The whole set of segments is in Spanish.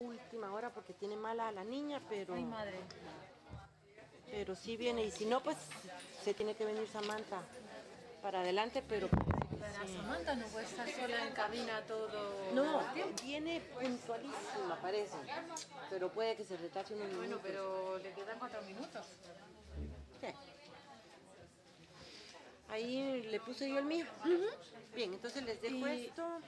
última hora porque tiene mala a la niña, pero... Ay, madre. Pero sí viene, y si no, pues se tiene que venir Samantha para adelante, pero... Pero Samantha no puede estar sola en cabina todo No, el tiempo. viene puntualísima, parece, pero puede que se retrase unos minutos. Bueno, pero le quedan 4 minutos. Sí. Ahí le puse yo el mío. Bien, entonces les dejo esto.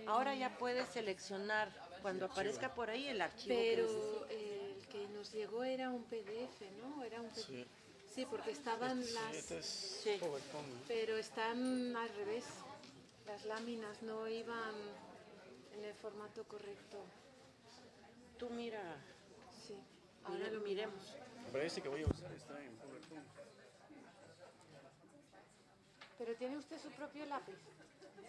Ahora ya puedes seleccionar cuando aparezca por ahí el archivo que Pero el que nos llegó era un PDF, ¿no? Era un PDF. Sí. Sí, porque estaban las... Este es Sí. PowerPoint. Pero están al revés. Las láminas no iban en el formato correcto. Tú mira, Sí. ahora lo miremos. Pero este que voy a usar está en PowerPoint. Pero tiene usted su propio lápiz.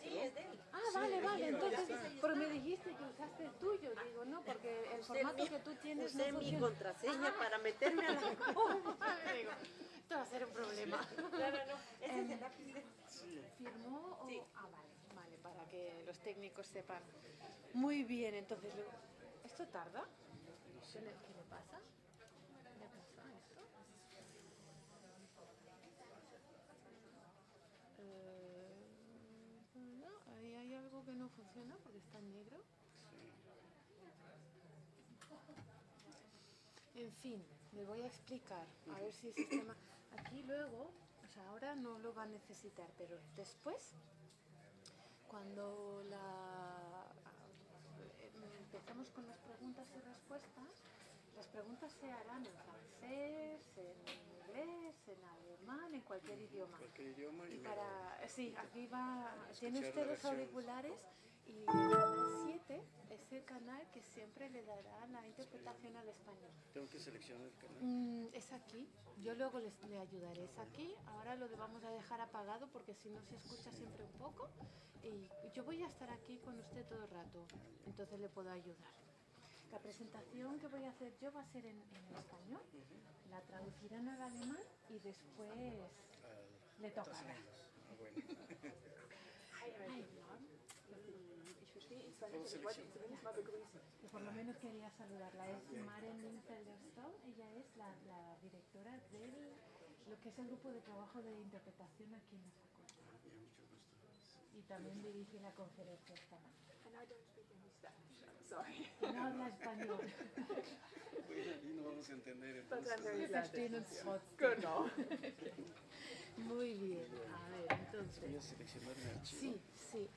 Sí, es de él. Ah, vale, entonces, pero me dijiste que usaste el tuyo, digo, no, porque el formato que tú tienes Usé no mi funciona. contraseña para meterme a la... Vale, digo, esto va a ser un problema. Claro, no, ese es el lápiz de... ¿Firmó o...? Sí. Ah, vale, para que los técnicos sepan. Muy bien, entonces, ¿esto tarda? ¿Qué le pasa? ¿Qué le pasa a esto? No, ahí hay algo que no funciona porque está en negro. En fin, le voy a explicar, a ver si el sistema... Aquí luego, o sea, ahora no lo va a necesitar, pero después, cuando empezamos con las preguntas y respuestas, las preguntas se harán en francés, en inglés, en alemán, en cualquier idioma. Cualquier idioma y Sí, aquí va, tiene escuchar usted la los versión. auriculares y el canal 7 es el canal que siempre le dará la interpretación al español. Tengo que seleccionar el canal. Es aquí, yo luego le ayudaré, es aquí, ahora lo vamos a dejar apagado porque si no se escucha siempre un poco y yo voy a estar aquí con usted todo el rato, entonces le puedo ayudar. La presentación que voy a hacer yo va a ser en español, la traducirán al alemán y después le tocará. Ah, bueno. Que por lo menos quería saludarla, es Maren Linfelderstone, ella es la directora de lo que es el grupo de trabajo de interpretación aquí en la facultad. Mucho gusto. Y también dirige la conferencia esta mañana. Sorry. No habla español. Bueno, y no vamos a entender entonces. Wir verstehen uns trotzdem. Genau. Muy bien, a ver, entonces. Voy a seleccionar el archivo. Sí, sí.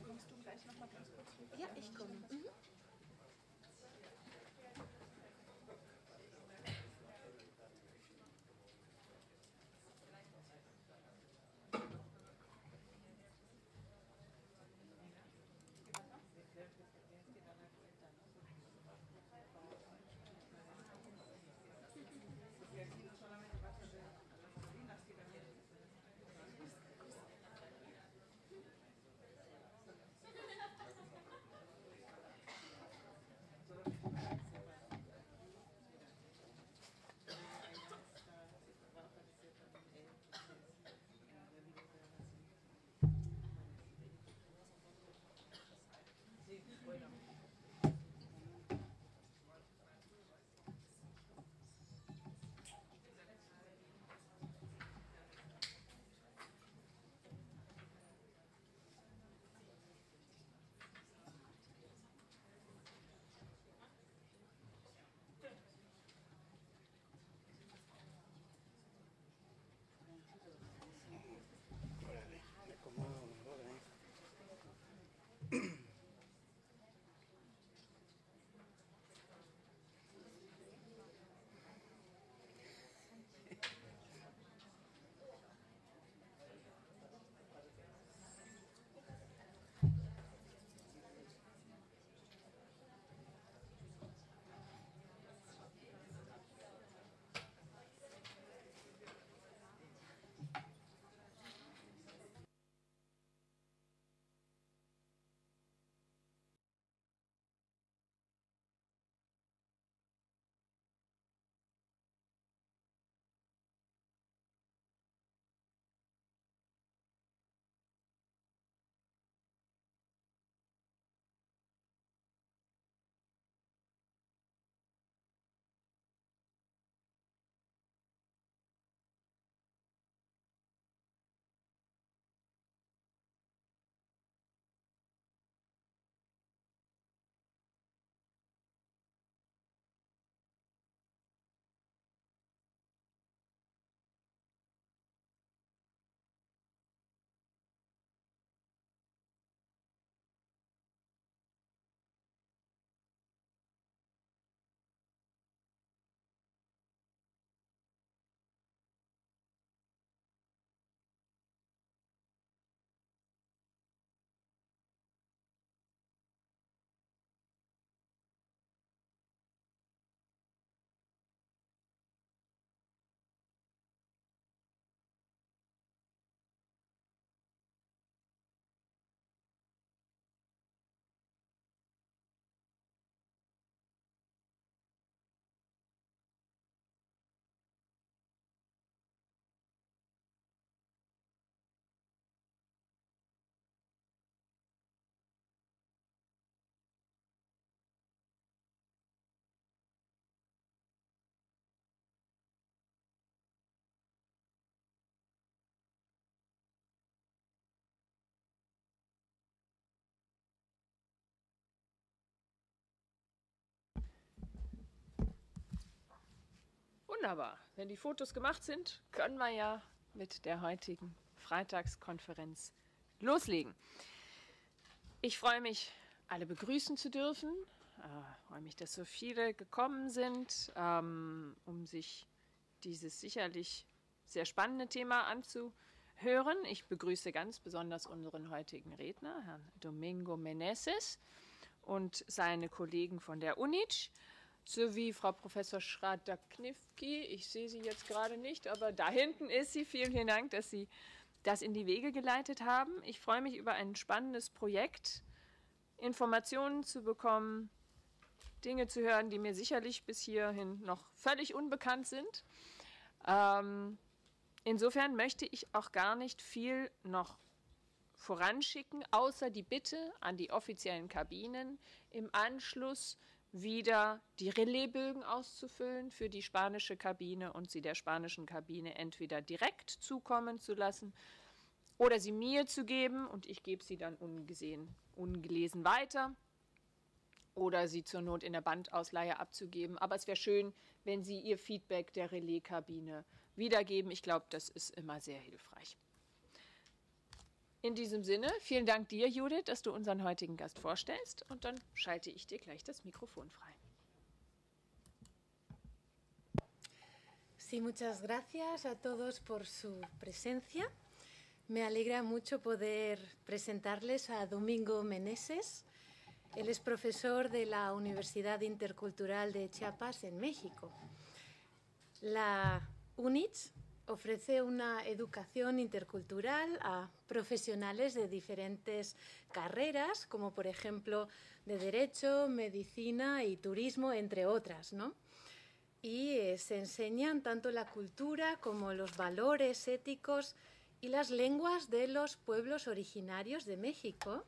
Kommst du gleich noch mal ganz kurz? Ja, ich komme. Wunderbar. Wenn die Fotos gemacht sind, können wir ja mit der heutigen Freitagskonferenz loslegen. Ich freue mich, alle begrüßen zu dürfen. Ich freue mich, dass so viele gekommen sind, um sich dieses sicherlich sehr spannende Thema anzuhören. Ich begrüße ganz besonders unseren heutigen Redner, Herrn Domingo Meneses und seine Kollegen von der UNIC, sowie Frau Professor Schrader-Knifki. Ich sehe sie jetzt gerade nicht, aber da hinten ist sie. Vielen, vielen Dank, dass Sie das in die Wege geleitet haben. Ich freue mich über ein spannendes Projekt, Informationen zu bekommen, Dinge zu hören, die mir sicherlich bis hierhin noch völlig unbekannt sind. Insofern möchte ich auch gar nicht viel noch voranschicken, außer die Bitte an die offiziellen Kabinen, im Anschluss wieder die Relaisbögen auszufüllen für die spanische Kabine und sie der spanischen Kabine entweder direkt zukommen zu lassen oder sie mir zu geben und ich gebe sie dann ungelesen weiter oder sie zur Not in der Bandausleihe abzugeben. Aber es wäre schön, wenn Sie Ihr Feedback der Relaiskabine wiedergeben. Ich glaube, das ist immer sehr hilfreich. In diesem Sinne, vielen Dank dir, Judith, dass du unseren heutigen Gast vorstellst. Und dann schalte ich dir gleich das Mikrofon frei. Sí, muchas gracias a todos por su presencia. Me alegra mucho poder presentarles a Domingo Meneses. Él es profesor de la Universidad Intercultural de Chiapas en México. La UNIC ofrece una educación intercultural a profesionales de diferentes carreras, como por ejemplo de Derecho, Medicina y Turismo, entre otras, ¿no? Y se enseñan tanto la cultura como los valores éticos y las lenguas de los pueblos originarios de México,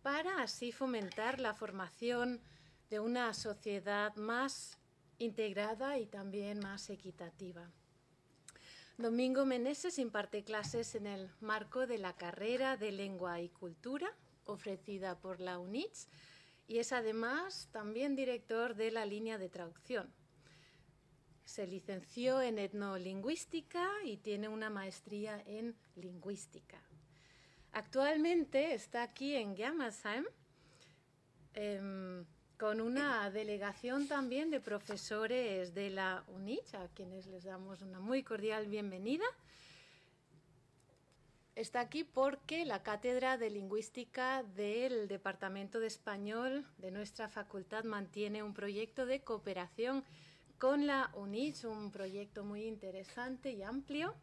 para así fomentar la formación de una sociedad más integrada y también más equitativa. Domingo Meneses imparte clases en el marco de la carrera de Lengua y Cultura ofrecida por la UNIC y es además también director de la línea de traducción. Se licenció en etnolingüística y tiene una maestría en lingüística. Actualmente está aquí en Germersheim con una delegación también de profesores de la UNIC, a quienes les damos una muy cordial bienvenida. Está aquí porque la Cátedra de Lingüística del Departamento de Español de nuestra facultad mantiene un proyecto de cooperación con la UNIC, un proyecto muy interesante y amplio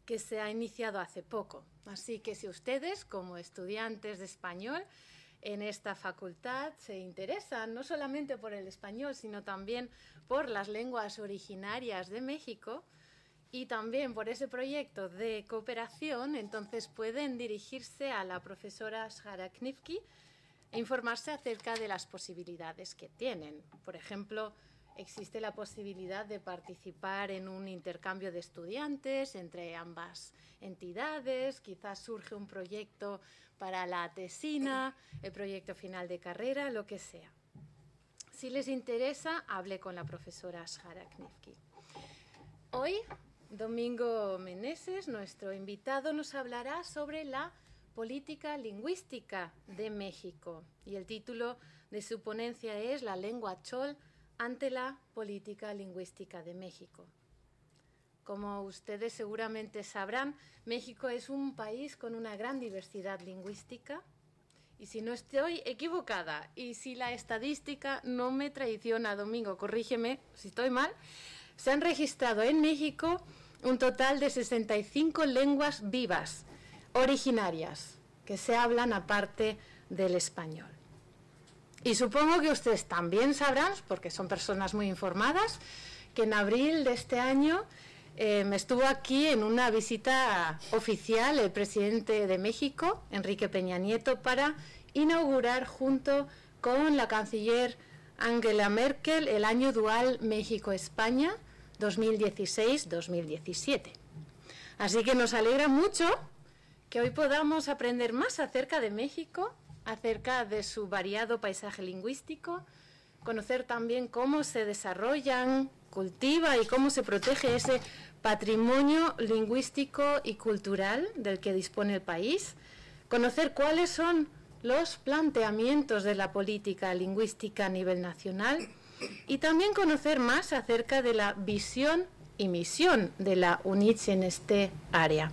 que se ha iniciado hace poco. Así que si ustedes, como estudiantes de español en esta facultad, se interesan no solamente por el español, sino también por las lenguas originarias de México y también por ese proyecto de cooperación, entonces pueden dirigirse a la profesora Schrader-Knifki e informarse acerca de las posibilidades que tienen. Por ejemplo, existe la posibilidad de participar en un intercambio de estudiantes entre ambas entidades, quizás surge un proyecto para la tesina, el proyecto final de carrera, lo que sea. Si les interesa, hable con la profesora Schrader-Knifki. Hoy, Domingo Meneses, nuestro invitado, nos hablará sobre la política lingüística de México y el título de su ponencia es La lengua chol ante la política lingüística de México. Como ustedes seguramente sabrán, México es un país con una gran diversidad lingüística y si no estoy equivocada y si la estadística no me traiciona, Domingo, corrígeme si estoy mal, se han registrado en México un total de 65 lenguas vivas, originarias, que se hablan aparte del español. Y supongo que ustedes también sabrán, porque son personas muy informadas, que en abril de este año estuvo aquí en una visita oficial el presidente de México, Enrique Peña Nieto, para inaugurar junto con la canciller Angela Merkel el año dual México-España 2016-2017. Así que nos alegra mucho que hoy podamos aprender más acerca de México, acerca de su variado paisaje lingüístico, conocer también cómo se desarrollan cultiva y cómo se protege ese patrimonio lingüístico y cultural del que dispone el país, conocer cuáles son los planteamientos de la política lingüística a nivel nacional y también conocer más acerca de la visión y misión de la UNICH en este área.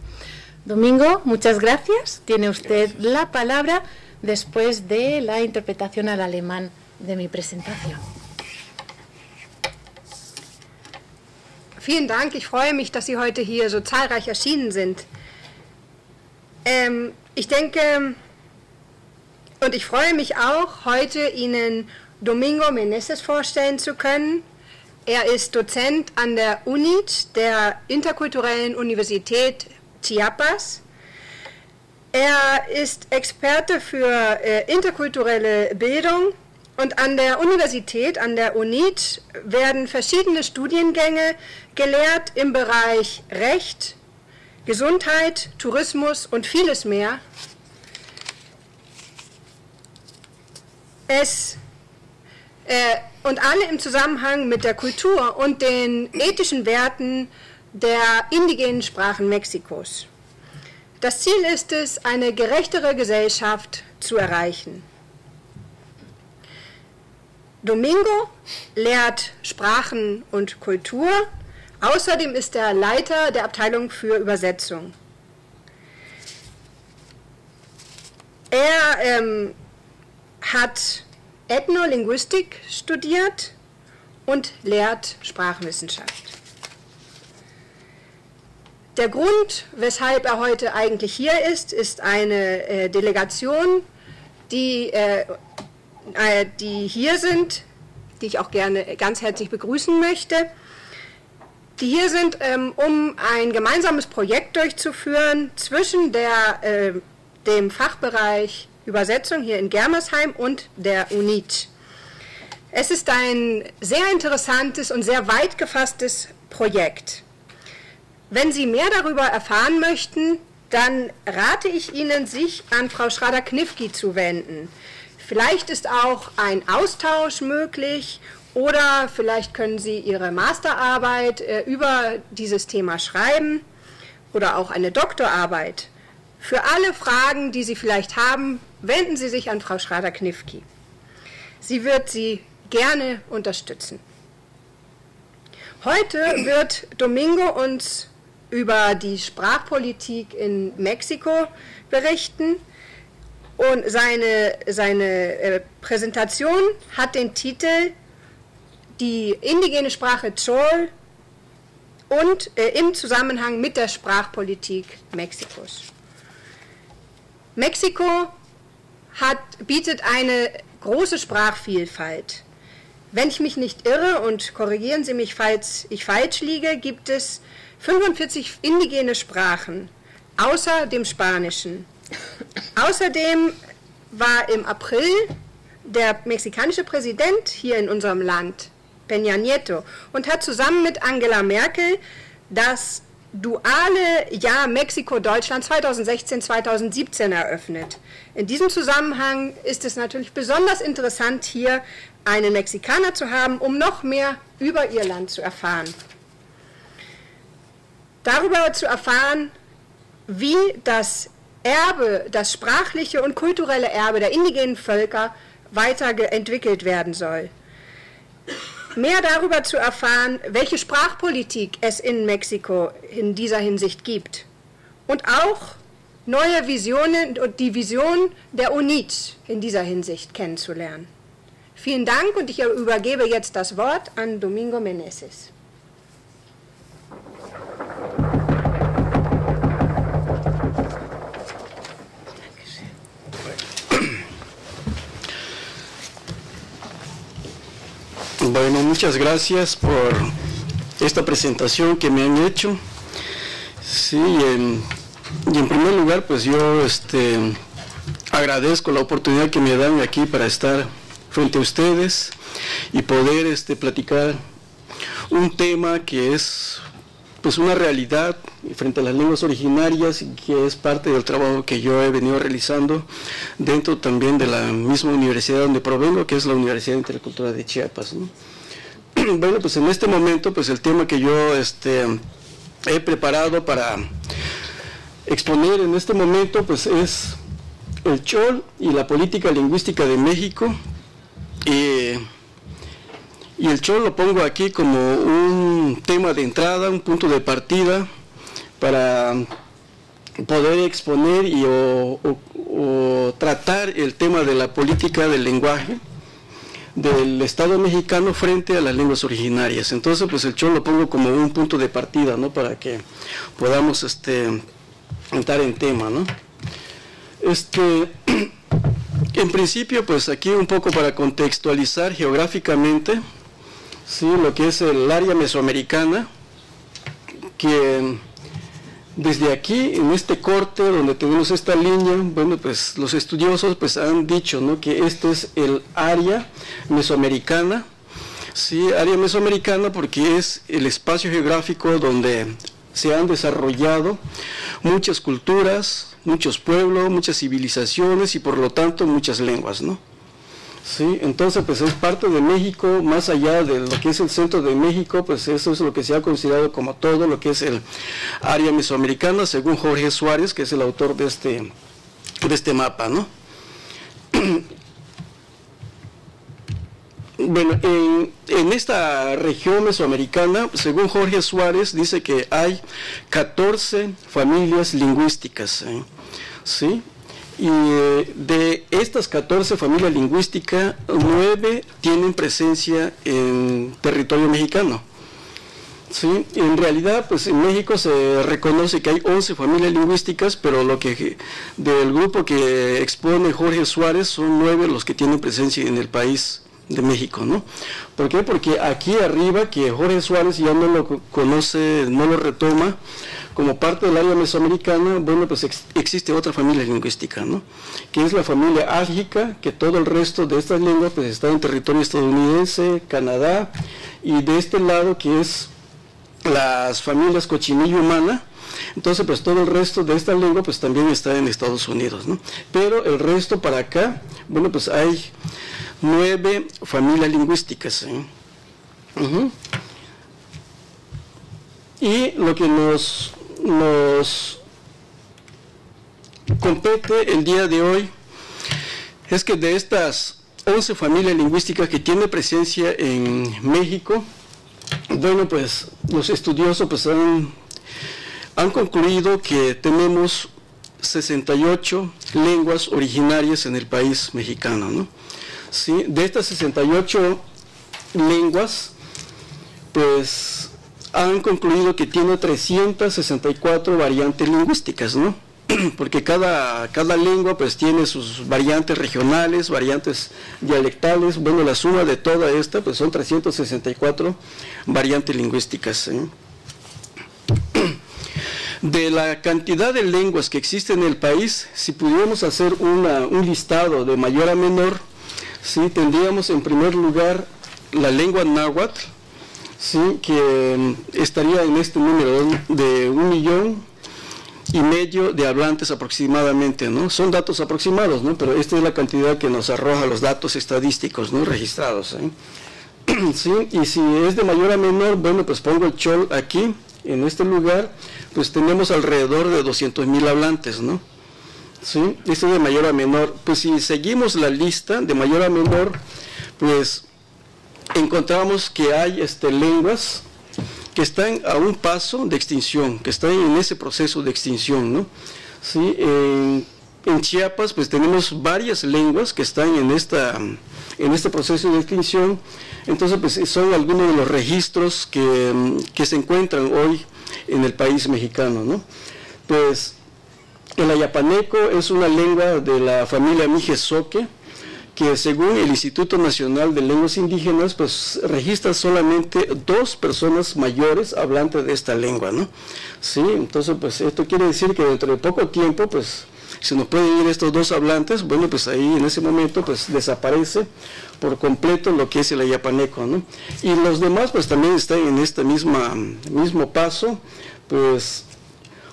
Domingo, muchas gracias. Tiene usted la palabra después de la interpretación al alemán de mi presentación. Vielen Dank, ich freue mich, dass Sie heute hier so zahlreich erschienen sind. Ich denke und ich freue mich auch, heute Ihnen Domingo Meneses vorstellen zu können. Er ist Dozent an der UNICH, der Interkulturellen Universität Chiapas. Er ist Experte für interkulturelle Bildung und an der Universität, an der UNICH, werden verschiedene Studiengänge gelehrt im Bereich Recht, Gesundheit, Tourismus und vieles mehr. Und alle im Zusammenhang mit der Kultur und den ethischen Werten der indigenen Sprachen Mexikos. Das Ziel ist es, eine gerechtere Gesellschaft zu erreichen. Domingo lehrt Sprachen und Kultur. Außerdem ist er Leiter der Abteilung für Übersetzung. Er hat Ethnolinguistik studiert und lehrt Sprachwissenschaft. Der Grund, weshalb er heute eigentlich hier ist eine Delegation, die hier sind, die ich auch gerne ganz herzlich begrüßen möchte, die hier sind, um ein gemeinsames Projekt durchzuführen zwischen dem Fachbereich Übersetzung hier in Germersheim und der UNICH. Es ist ein sehr interessantes und sehr weit gefasstes Projekt. Wenn Sie mehr darüber erfahren möchten, dann rate ich Ihnen, sich an Frau Schrader-Knifke zu wenden. Vielleicht ist auch ein Austausch möglich oder vielleicht können Sie Ihre Masterarbeit über dieses Thema schreiben oder auch eine Doktorarbeit. Für alle Fragen, die Sie vielleicht haben, wenden Sie sich an Frau Schrader-Knifke. Sie wird Sie gerne unterstützen. Heute wird Domingo uns über die Sprachpolitik in Mexiko berichten und seine Präsentation hat den Titel Die indigene Sprache Chol und im Zusammenhang mit der Sprachpolitik Mexikos. Mexiko bietet eine große Sprachvielfalt. Wenn ich mich nicht irre, und korrigieren Sie mich, falls ich falsch liege, gibt es 45 indigene Sprachen, außer dem Spanischen. Außerdem war im April der mexikanische Präsident hier in unserem Land, Peña Nieto, und hat zusammen mit Angela Merkel das duale Jahr Mexiko-Deutschland 2016-2017 eröffnet. In diesem Zusammenhang ist es natürlich besonders interessant, hier einen Mexikaner zu haben, um noch mehr über ihr Land zu erfahren. Darüber zu erfahren, wie das Erbe, das sprachliche und kulturelle Erbe der indigenen Völker weiterentwickelt werden soll. Mehr darüber zu erfahren, welche Sprachpolitik es in Mexiko in dieser Hinsicht gibt. Und auch neue Visionen und die Vision der UNICH in dieser Hinsicht kennenzulernen. Vielen Dank und ich übergebe jetzt das Wort an Domingo Meneses. Bueno, muchas gracias por esta presentación que me han hecho. Sí, y en primer lugar, pues yo agradezco la oportunidad que me dan aquí para estar frente a ustedes y poder platicar un tema que es pues una realidad frente a las lenguas originarias y que es parte del trabajo que yo he venido realizando dentro también de la misma universidad donde provengo, que es la Universidad Intercultural de Chiapas, ¿no? bueno, pues en este momento, pues el tema que yo he preparado para exponer en este momento, pues es el Chol y la política lingüística de México. Y el Chol lo pongo aquí como un tema de entrada, un punto de partida para poder exponer o tratar el tema de la política del lenguaje del Estado mexicano frente a las lenguas originarias. Entonces, pues el Chol lo pongo como un punto de partida, ¿no? Para que podamos entrar en tema, ¿no? En principio, pues aquí un poco para contextualizar geográficamente, ¿sí? Lo que es el área mesoamericana, que desde aquí, en este corte donde tenemos esta línea, bueno, pues los estudiosos pues han dicho, ¿no? Que esto es el área mesoamericana, ¿sí? Área mesoamericana porque es el espacio geográfico donde se han desarrollado muchas culturas, muchos pueblos, muchas civilizaciones y por lo tanto muchas lenguas, ¿no? Sí, entonces pues es parte de México, más allá de lo que es el centro de México, pues eso es lo que se ha considerado como todo lo que es el área mesoamericana, según Jorge Suárez, que es el autor de este mapa, ¿no? Bueno, en esta región mesoamericana, según Jorge Suárez, dice que hay 14 familias lingüísticas, ¿sí? Y de estas 14 familias lingüísticas, 9 tienen presencia en territorio mexicano. ¿Sí? En realidad, pues en México se reconoce que hay 11 familias lingüísticas, pero del grupo que expone Jorge Suárez son 9 los que tienen presencia en el país de México, ¿no? ¿Por qué? Porque aquí arriba, que Jorge Suárez ya no lo conoce, no lo retoma, como parte del área mesoamericana, bueno, pues existe otra familia lingüística, ¿no? Que es la familia álgica, que todo el resto de estas lenguas pues está en territorio estadounidense, Canadá, y de este lado que es las familias cochinilla humana. Entonces pues todo el resto de esta lengua pues también está en Estados Unidos, ¿no? Pero el resto para acá, bueno, pues hay 9 familias lingüísticas, ¿eh? Y lo que nos compete el día de hoy es que de estas 11 familias lingüísticas que tiene presencia en México, bueno, pues los estudiosos pues han concluido que tenemos 68 lenguas originarias en el país mexicano, ¿no? Sí, de estas 68 lenguas, pues han concluido que tiene 364 variantes lingüísticas, ¿no? Porque cada lengua pues tiene sus variantes regionales, variantes dialectales. Bueno, la suma de toda esta pues son 364 variantes lingüísticas, ¿eh? De la cantidad de lenguas que existen en el país, si pudiéramos hacer un listado de mayor a menor, ¿sí? Tendríamos en primer lugar la lengua náhuatl, ¿sí? Que estaría en este número de 1,5 millones de hablantes aproximadamente, ¿no? Son datos aproximados, ¿no? Pero esta es la cantidad que nos arroja los datos estadísticos, ¿no? Registrados, ¿eh? ¿Sí? Y si es de mayor a menor, bueno, pues pongo el Chol aquí, en este lugar, pues tenemos alrededor de 200,000 hablantes, ¿no? ¿Sí? Este es de mayor a menor. Pues si seguimos la lista de mayor a menor, pues encontramos que hay lenguas que están a un paso de extinción, que están en ese proceso de extinción, ¿no? ¿Sí? En Chiapas, pues tenemos varias lenguas que están en este proceso de extinción. Entonces, pues son algunos de los registros que se encuentran hoy en el país mexicano, ¿no? Pues el ayapaneco es una lengua de la familia Mijezoque, que según el Instituto Nacional de Lenguas Indígenas, pues registra solamente 2 personas mayores hablantes de esta lengua, ¿no? Sí, entonces pues esto quiere decir que dentro de poco tiempo, pues se nos pueden ir estos 2 hablantes. Bueno, pues ahí en ese momento pues desaparece por completo lo que es el ayapaneco, ¿no? Y los demás pues también están en este mismo paso, pues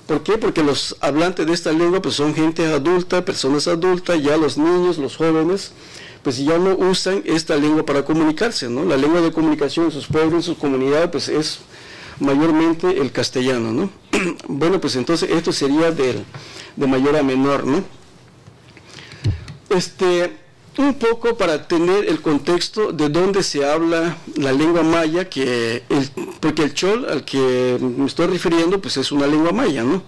¿por qué? Porque los hablantes de esta lengua pues son gente adulta, personas adultas, ya los niños, los jóvenes, pues ya no usan esta lengua para comunicarse, ¿no? La lengua de comunicación en sus pueblos, en sus comunidades, pues es mayormente el castellano, ¿no? Bueno, pues entonces esto sería de mayor a menor, ¿no? Un poco para tener el contexto de dónde se habla la lengua maya, porque el chol al que me estoy refiriendo, pues es una lengua maya, ¿no?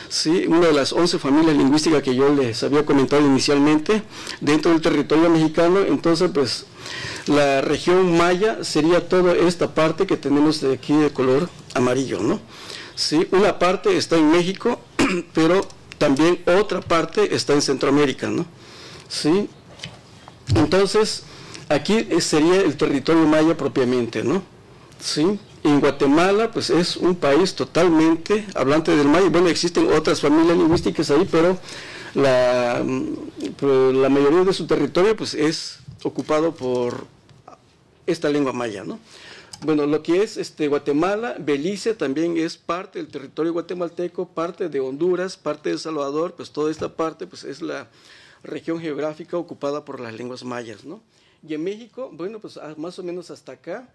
Sí, una de las 11 familias lingüísticas que yo les había comentado inicialmente dentro del territorio mexicano. Entonces, pues la región maya sería toda esta parte que tenemos de aquí de color amarillo, ¿no? Sí, una parte está en México, pero también otra parte está en Centroamérica, ¿no? Sí. Entonces, aquí sería el territorio maya propiamente, ¿no? Sí. En Guatemala, pues es un país totalmente hablante del maya. Bueno, existen otras familias lingüísticas ahí, pero la mayoría de su territorio, pues es ocupado por esta lengua maya, ¿no? Bueno, lo que es Guatemala, Belice también es parte del territorio guatemalteco, parte de Honduras, parte de El Salvador, pues toda esta parte, pues es la región geográfica ocupada por las lenguas mayas, ¿no? Y en México, bueno, pues más o menos hasta acá,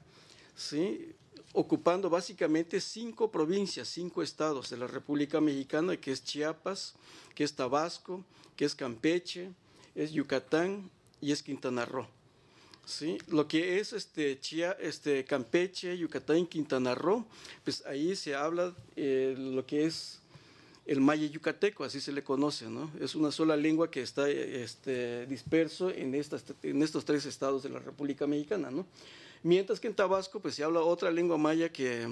¿sí?, ocupando básicamente 5 provincias, 5 estados de la República Mexicana, que es Chiapas, que es Tabasco, que es Campeche, es Yucatán y es Quintana Roo. ¿Sí? Lo que es Campeche, Yucatán y Quintana Roo, pues ahí se habla lo que es el maya yucateco, así se le conoce, ¿no? Es una sola lengua que está disperso en estos 3 estados de la República Mexicana, ¿no? Mientras que en Tabasco pues se habla otra lengua maya que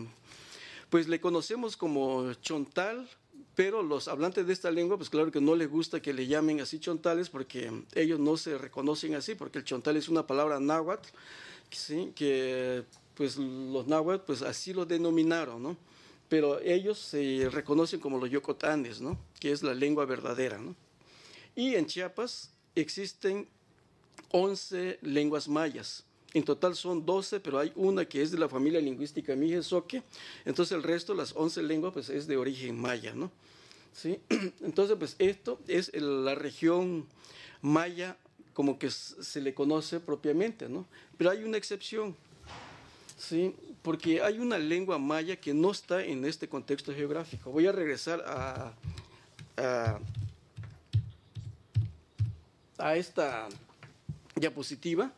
pues le conocemos como chontal, pero los hablantes de esta lengua pues claro que no les gusta que le llamen así chontales porque ellos no se reconocen así, porque el chontal es una palabra náhuatl, ¿sí?, que pues los náhuatl pues así lo denominaron, ¿no? Pero ellos se reconocen como los yocotanes, ¿no?, que es la lengua verdadera, ¿no? Y en Chiapas existen 11 lenguas mayas. En total son 12, pero hay una que es de la familia lingüística Mijezoque, entonces el resto, las 11 lenguas, pues es de origen maya, ¿no? ¿Sí? Entonces, pues esto es la región maya como que se le conoce propiamente, ¿no? Pero hay una excepción, ¿sí?, porque hay una lengua maya que no está en este contexto geográfico. Voy a regresar a esta diapositiva,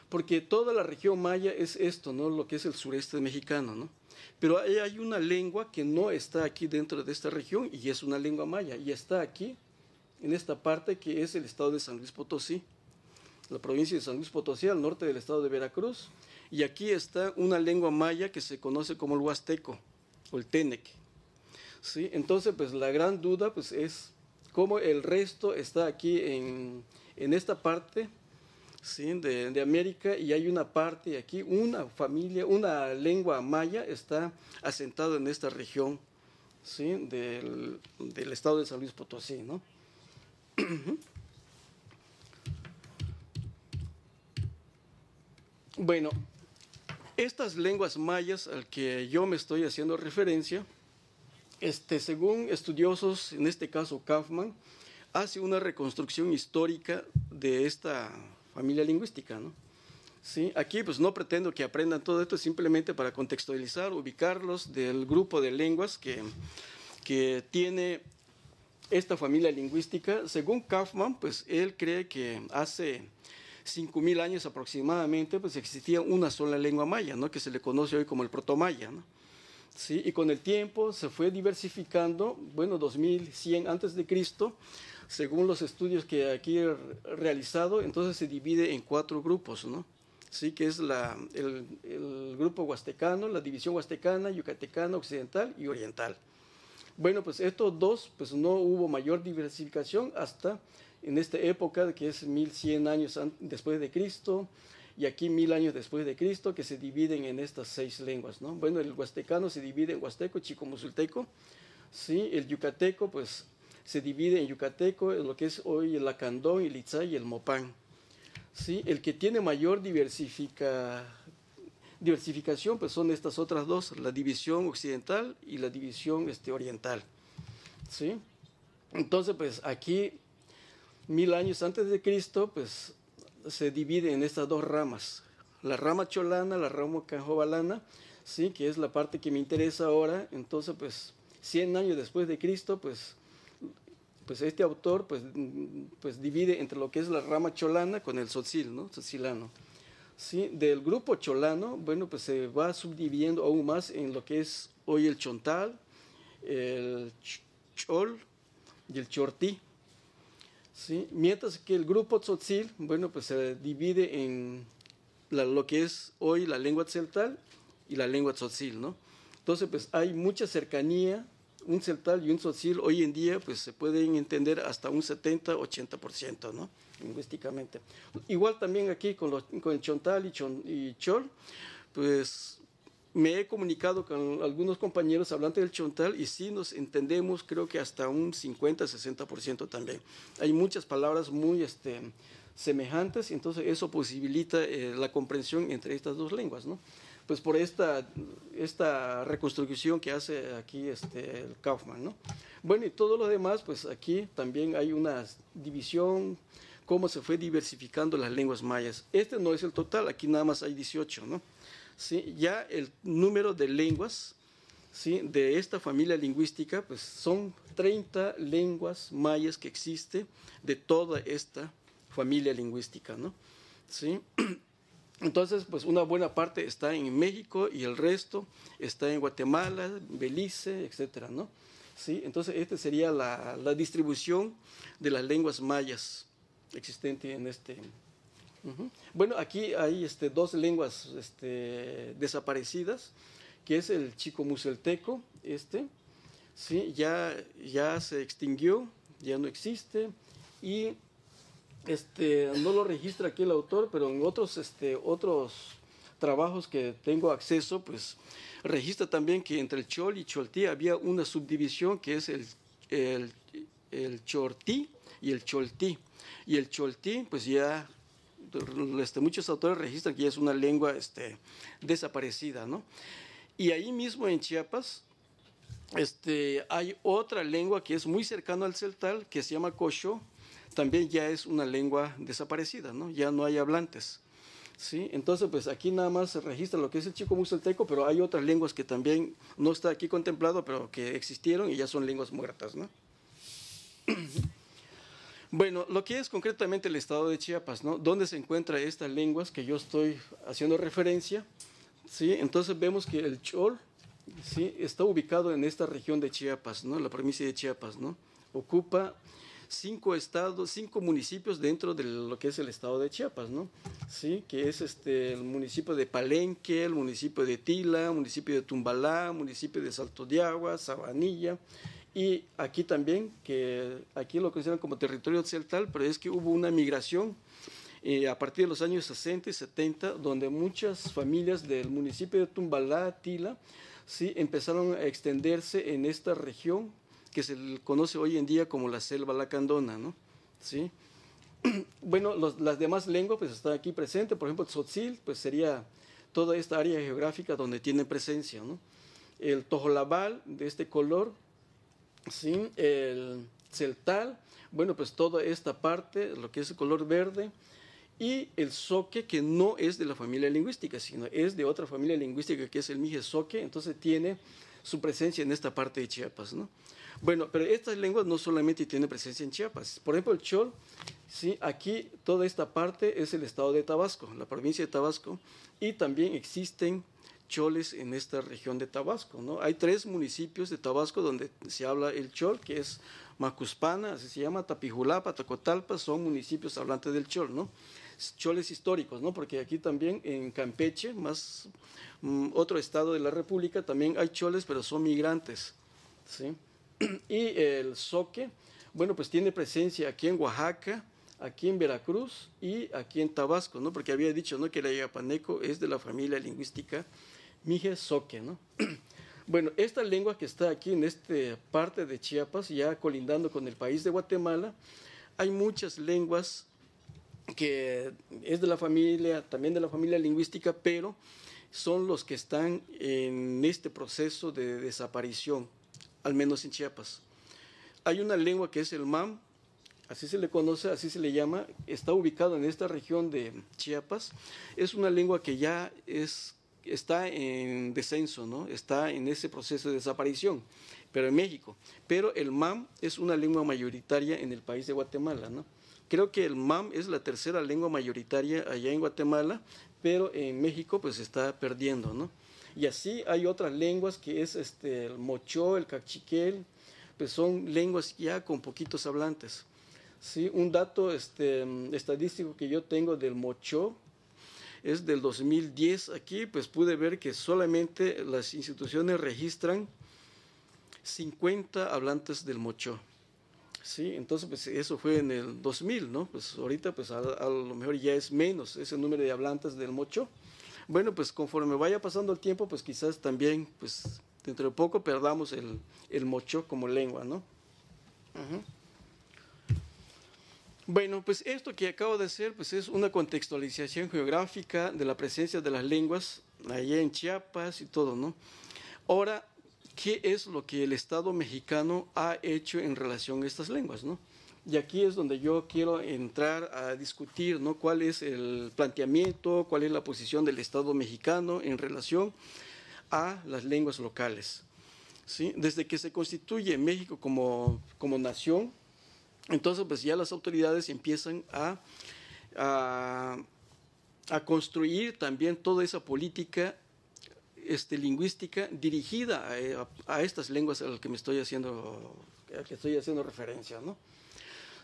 porque toda la región maya es esto, ¿no?, lo que es el sureste mexicano, ¿no? Pero hay una lengua que no está aquí dentro de esta región y es una lengua maya, y está aquí, en esta parte que es el estado de San Luis Potosí, la provincia de San Luis Potosí, al norte del estado de Veracruz, y aquí está una lengua maya que se conoce como el huasteco, o el teneque, ¿sí? Entonces, pues la gran duda pues es cómo el resto está aquí en esta parte, ¿sí?, de América, y hay una parte aquí, una familia, una lengua maya está asentada en esta región, ¿sí?, del estado de San Luis Potosí, ¿no? Bueno, estas lenguas mayas al que yo me estoy haciendo referencia, según estudiosos, en este caso Kaufman, hace una reconstrucción histórica de esta familia lingüística, ¿no? ¿Sí? Aquí pues no pretendo que aprendan todo esto, simplemente para contextualizar, ubicarlos del grupo de lenguas que tiene esta familia lingüística. Según Kaufman, pues él cree que hace 5.000 años aproximadamente pues existía una sola lengua maya, ¿no?, que se le conoce hoy como el protomaya, ¿no? ¿Sí? Y con el tiempo se fue diversificando, bueno, 2100 antes de Cristo, según los estudios que aquí he realizado, entonces se divide en 4 grupos, ¿no? Sí, que es el grupo huastecano, la división huastecana, yucatecana, occidental y oriental. Bueno, pues estos 2, pues no hubo mayor diversificación hasta en esta época, que es 1100 años después de Cristo, y aquí 1000 años después de Cristo, que se dividen en estas 6 lenguas, ¿no? Bueno, el huastecano se divide en huasteco, chico-musulteco, ¿sí? El yucateco, pues se divide en yucateco, en lo que es hoy el lacandón, el itzay y el mopán, ¿sí? El que tiene mayor diversificación, pues son estas otras 2, la división occidental y la división oriental, ¿sí? Entonces, pues aquí, 1000 años antes de Cristo, pues se divide en estas dos ramas, la rama cholana, la rama canjobalana, ¿sí? Que es la parte que me interesa ahora. Entonces, pues 100 años después de Cristo, pues este autor pues divide entre lo que es la rama cholana con el tzotzil, ¿no? Tzotzilano. ¿Sí? Del grupo cholano, bueno, pues se va subdividiendo aún más en lo que es hoy el chontal, el chol y el chortí. ¿Sí? Mientras que el grupo tzotzil, bueno, pues se divide en lo que es hoy la lengua tzeltal y la lengua tzotzil, ¿no? Entonces, pues hay mucha cercanía. Un tzeltal y un tzotzil hoy en día pues se pueden entender hasta un 70-80%, ¿no? Lingüísticamente. Igual también aquí con el chontal y chol, pues me he comunicado con algunos compañeros hablantes del chontal y sí nos entendemos, creo que hasta un 50-60% también. Hay muchas palabras muy semejantes, y entonces eso posibilita la comprensión entre estas dos lenguas, ¿no? Pues por esta reconstrucción que hace aquí el Kaufman, ¿no? Bueno, y todo lo demás, pues aquí también hay una división, cómo se fue diversificando las lenguas mayas. Este no es el total, aquí nada más hay 18, ¿no? ¿Sí? Ya el número de lenguas, ¿sí? De esta familia lingüística, pues son 30 lenguas mayas que existe de toda esta familia lingüística, ¿no? ¿Sí? Entonces, pues una buena parte está en México y el resto está en Guatemala, Belice, etcétera, ¿no? ¿Sí? Entonces, esta sería la distribución de las lenguas mayas existente en este. Bueno, aquí hay dos lenguas desaparecidas, que es el chicomucelteco, ¿sí? Ya se extinguió, ya no existe, y no lo registra aquí el autor, pero en otros trabajos que tengo acceso, pues registra también que entre el chol y choltí había una subdivisión que es el chortí y el choltí. Y el choltí, pues ya muchos autores registran que ya es una lengua desaparecida, ¿no? Y ahí mismo en Chiapas hay otra lengua que es muy cercana al celtal, que se llama cocho. También ya es una lengua desaparecida, ¿no? Ya no hay hablantes, ¿sí? Entonces, pues aquí nada más se registra lo que es el chicomucelteco, pero hay otras lenguas que también no está aquí contemplado, pero que existieron y ya son lenguas muertas, ¿no? Bueno, lo que es concretamente el estado de Chiapas, ¿no? ¿Dónde se encuentran estas lenguas que yo estoy haciendo referencia? ¿Sí? Entonces vemos que el chol, ¿sí? Está ubicado en esta región de Chiapas, ¿no? La provincia de Chiapas, ¿no? Ocupa 5 municipios dentro de lo que es el estado de Chiapas, ¿no? Sí, que es el municipio de Palenque, el municipio de Tila, el municipio de Tumbalá, el municipio de Salto de Agua, Sabanilla, y aquí también, que aquí lo consideran como territorio celtal, pero es que hubo una migración a partir de los años 60 y 70, donde muchas familias del municipio de Tumbalá, Tila, sí, empezaron a extenderse en esta región que se conoce hoy en día como la selva lacandona, ¿no? ¿Sí? Bueno, las demás lenguas pues están aquí presentes, por ejemplo, el tzotzil, pues sería toda esta área geográfica donde tiene presencia, ¿no? El tojolabal, de este color, ¿sí? El celtal, bueno, pues toda esta parte, lo que es el color verde, y el zoque, que no es de la familia lingüística, sino es de otra familia lingüística que es el mije zoque, entonces tiene su presencia en esta parte de Chiapas, ¿no? Bueno, pero estas lenguas no solamente tienen presencia en Chiapas. Por ejemplo, el chol, ¿sí? Aquí toda esta parte es el estado de Tabasco, la provincia de Tabasco, y también existen choles en esta región de Tabasco, ¿no? Hay 3 municipios de Tabasco donde se habla el chol, que es Macuspana, así se llama, Tapijulapa, Tacotalpa, son municipios hablantes del chol, ¿no? Choles históricos, ¿no? Porque aquí también en Campeche, otro estado de la República, también hay choles, pero son migrantes, ¿sí? Y el zoque, bueno, pues tiene presencia aquí en Oaxaca, aquí en Veracruz y aquí en Tabasco, ¿no? Porque había dicho, ¿no?, que el ayapaneco es de la familia lingüística mije zoque, ¿no? Bueno, esta lengua que está aquí en esta parte de Chiapas, ya colindando con el país de Guatemala, hay muchas lenguas que es de la familia, también de la familia lingüística, pero son los que están en este proceso de desaparición, al menos en Chiapas. Hay una lengua que es el mam, así se le conoce, así se le llama, está ubicado en esta región de Chiapas. Es una lengua que ya está en descenso, ¿no? Está en ese proceso de desaparición, pero en México. Pero el MAM es una lengua mayoritaria en el país de Guatemala, ¿no? Creo que el MAM es la tercera lengua mayoritaria allá en Guatemala, pero en México pues se está perdiendo, ¿no? Y así hay otras lenguas que es el mochó, el cachiquel, pues son lenguas ya con poquitos hablantes. Sí, un dato estadístico que yo tengo del mochó es del 2010. Aquí pues pude ver que solamente las instituciones registran 50 hablantes del mochó. Sí, entonces pues eso fue en el 2000, ¿no? Pues ahorita pues a lo mejor ya es menos ese número de hablantes del mochó. Bueno, pues conforme vaya pasando el tiempo, pues quizás también pues dentro de poco perdamos el mochó como lengua, ¿no? Bueno, pues esto que acabo de hacer pues es una contextualización geográfica de la presencia de las lenguas allá en Chiapas y todo, ¿no? Ahora, ¿qué es lo que el Estado mexicano ha hecho en relación a estas lenguas, ¿no? Y aquí es donde yo quiero entrar a discutir, ¿no? Cuál es el planteamiento, cuál es la posición del Estado mexicano en relación a las lenguas locales, ¿sí? Desde que se constituye México como nación, entonces pues ya las autoridades empiezan a construir también toda esa política lingüística dirigida a estas lenguas a las que estoy haciendo referencia, ¿no?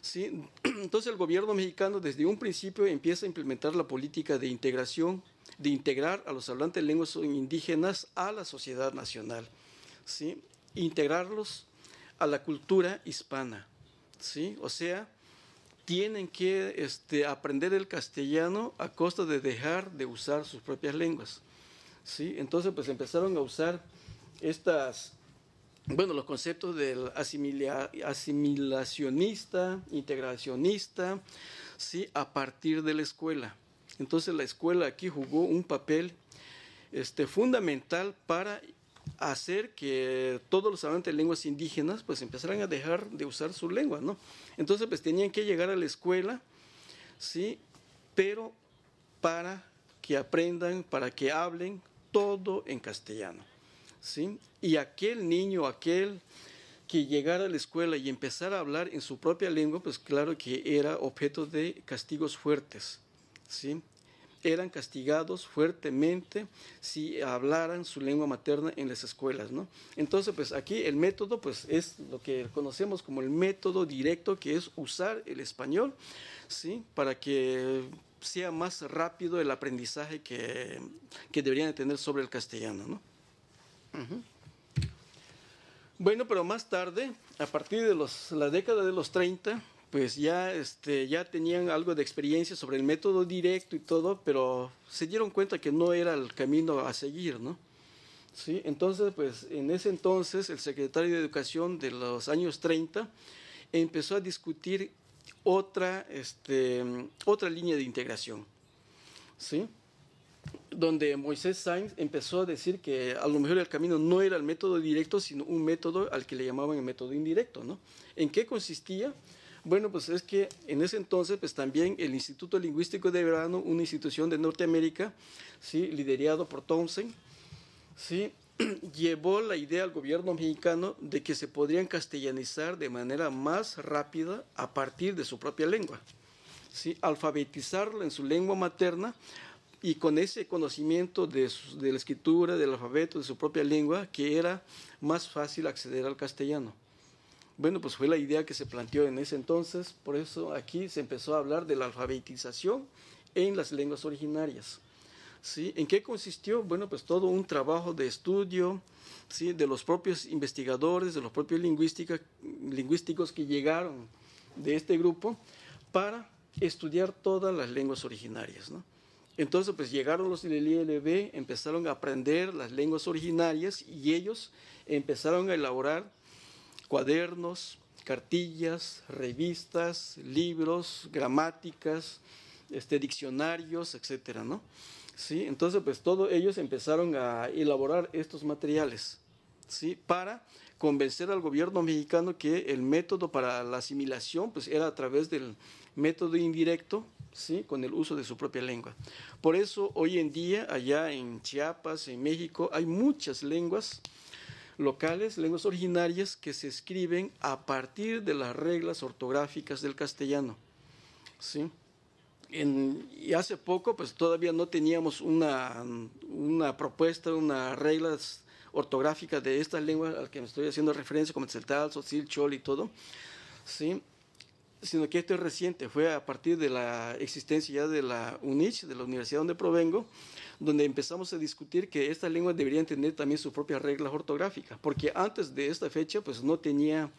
¿Sí? Entonces el gobierno mexicano desde un principio empieza a implementar la política de integración, de integrar a los hablantes de lenguas indígenas a la sociedad nacional, ¿sí? Integrarlos a la cultura hispana, ¿sí? O sea, tienen que aprender el castellano a costa de dejar de usar sus propias lenguas, ¿sí? Entonces pues empezaron a usar los conceptos del asimilacionista, integracionista, ¿sí? A partir de la escuela. Entonces la escuela aquí jugó un papel fundamental para hacer que todos los hablantes de lenguas indígenas pues empezaran a dejar de usar su lengua, ¿no? Entonces pues tenían que llegar a la escuela, ¿sí? Pero para que aprendan, para que hablen todo en castellano, ¿sí? Y aquel niño, aquel que llegara a la escuela y empezara a hablar en su propia lengua, pues claro que era objeto de castigos fuertes, ¿sí? Eran castigados fuertemente si hablaran su lengua materna en las escuelas, ¿no? Entonces, pues aquí el método pues es lo que conocemos como el método directo, que es usar el español, ¿sí? Para que sea más rápido el aprendizaje que deberían de tener sobre el castellano, ¿no? Bueno, pero más tarde, a partir de la década de los 30, pues ya tenían algo de experiencia sobre el método directo y todo, pero se dieron cuenta que no era el camino a seguir, ¿no? ¿Sí? Entonces, pues en ese entonces el secretario de Educación de los años 30 empezó a discutir otra línea de integración, ¿sí? Donde Moisés Sáenz empezó a decir que a lo mejor el camino no era el método directo, sino un método al que le llamaban el método indirecto, ¿no? ¿En qué consistía? Bueno, pues es que en ese entonces pues también el Instituto Lingüístico de Verano, una institución de Norteamérica, ¿sí? Liderado por Townsend, ¿sí? Llevó la idea al gobierno mexicano de que se podrían castellanizar de manera más rápida a partir de su propia lengua, ¿sí? Alfabetizarlo en su lengua materna, y con ese conocimiento de la escritura, del alfabeto, de su propia lengua, que era más fácil acceder al castellano. Bueno, pues fue la idea que se planteó en ese entonces, por eso aquí se empezó a hablar de la alfabetización en las lenguas originarias, ¿sí? ¿En qué consistió? Bueno, pues todo un trabajo de estudio, ¿sí? De los propios investigadores, de los propios lingüísticos que llegaron de este grupo para estudiar todas las lenguas originarias, ¿no? Entonces, pues llegaron los del ILB, empezaron a aprender las lenguas originarias y ellos empezaron a elaborar cuadernos, cartillas, revistas, libros, gramáticas, diccionarios, etcétera, ¿no? ¿Sí? Entonces, pues todos ellos empezaron a elaborar estos materiales, ¿sí? Para convencer al gobierno mexicano que el método para la asimilación pues, era a través del método indirecto, ¿sí? Con el uso de su propia lengua. Por eso hoy en día allá en Chiapas, en México, hay muchas lenguas locales, lenguas originarias que se escriben a partir de las reglas ortográficas del castellano, ¿sí? Y hace poco pues todavía no teníamos una propuesta, unas reglas ortográficas de estas lenguas al que me estoy haciendo referencia, como Tzeltal, Tzotzil, Chol y todo, ¿sí? Sino que esto es reciente, fue a partir de la existencia ya de la UNICH, de la universidad donde provengo, donde empezamos a discutir que estas lenguas deberían tener también sus propias reglas ortográficas, porque antes de esta fecha pues no tenía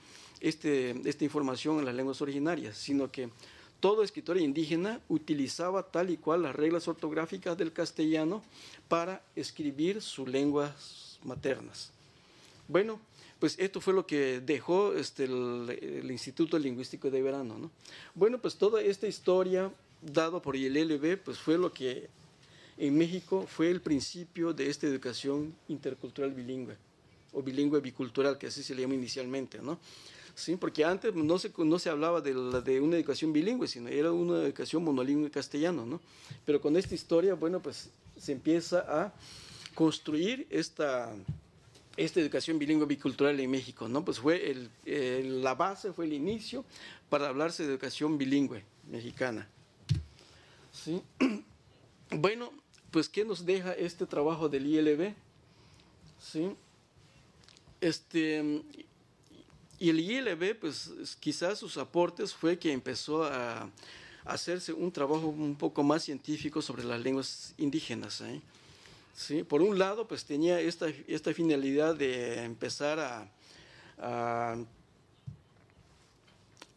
esta información en las lenguas originarias, sino que todo escritor indígena utilizaba tal y cual las reglas ortográficas del castellano para escribir sus lenguas maternas. Bueno, pues esto fue lo que dejó el Instituto Lingüístico de Verano, ¿no? Bueno, pues toda esta historia dada por el ILB pues fue lo que en México fue el principio de esta educación intercultural bilingüe, o bilingüe bicultural, que así se le llama inicialmente, ¿no? Sí, porque antes no se hablaba de una educación bilingüe, sino era una educación monolingüe castellano, ¿no? Pero con esta historia, bueno, pues se empieza a construir esta educación bilingüe bicultural en México, ¿no? Pues fue la base, fue el inicio para hablarse de educación bilingüe mexicana. ¿Sí? Bueno, pues ¿qué nos deja este trabajo del ILB? ¿Sí? Y el ILB, pues quizás sus aportes fue que empezó a hacerse un trabajo un poco más científico sobre las lenguas indígenas, ¿eh? Sí, por un lado, pues tenía esta finalidad de empezar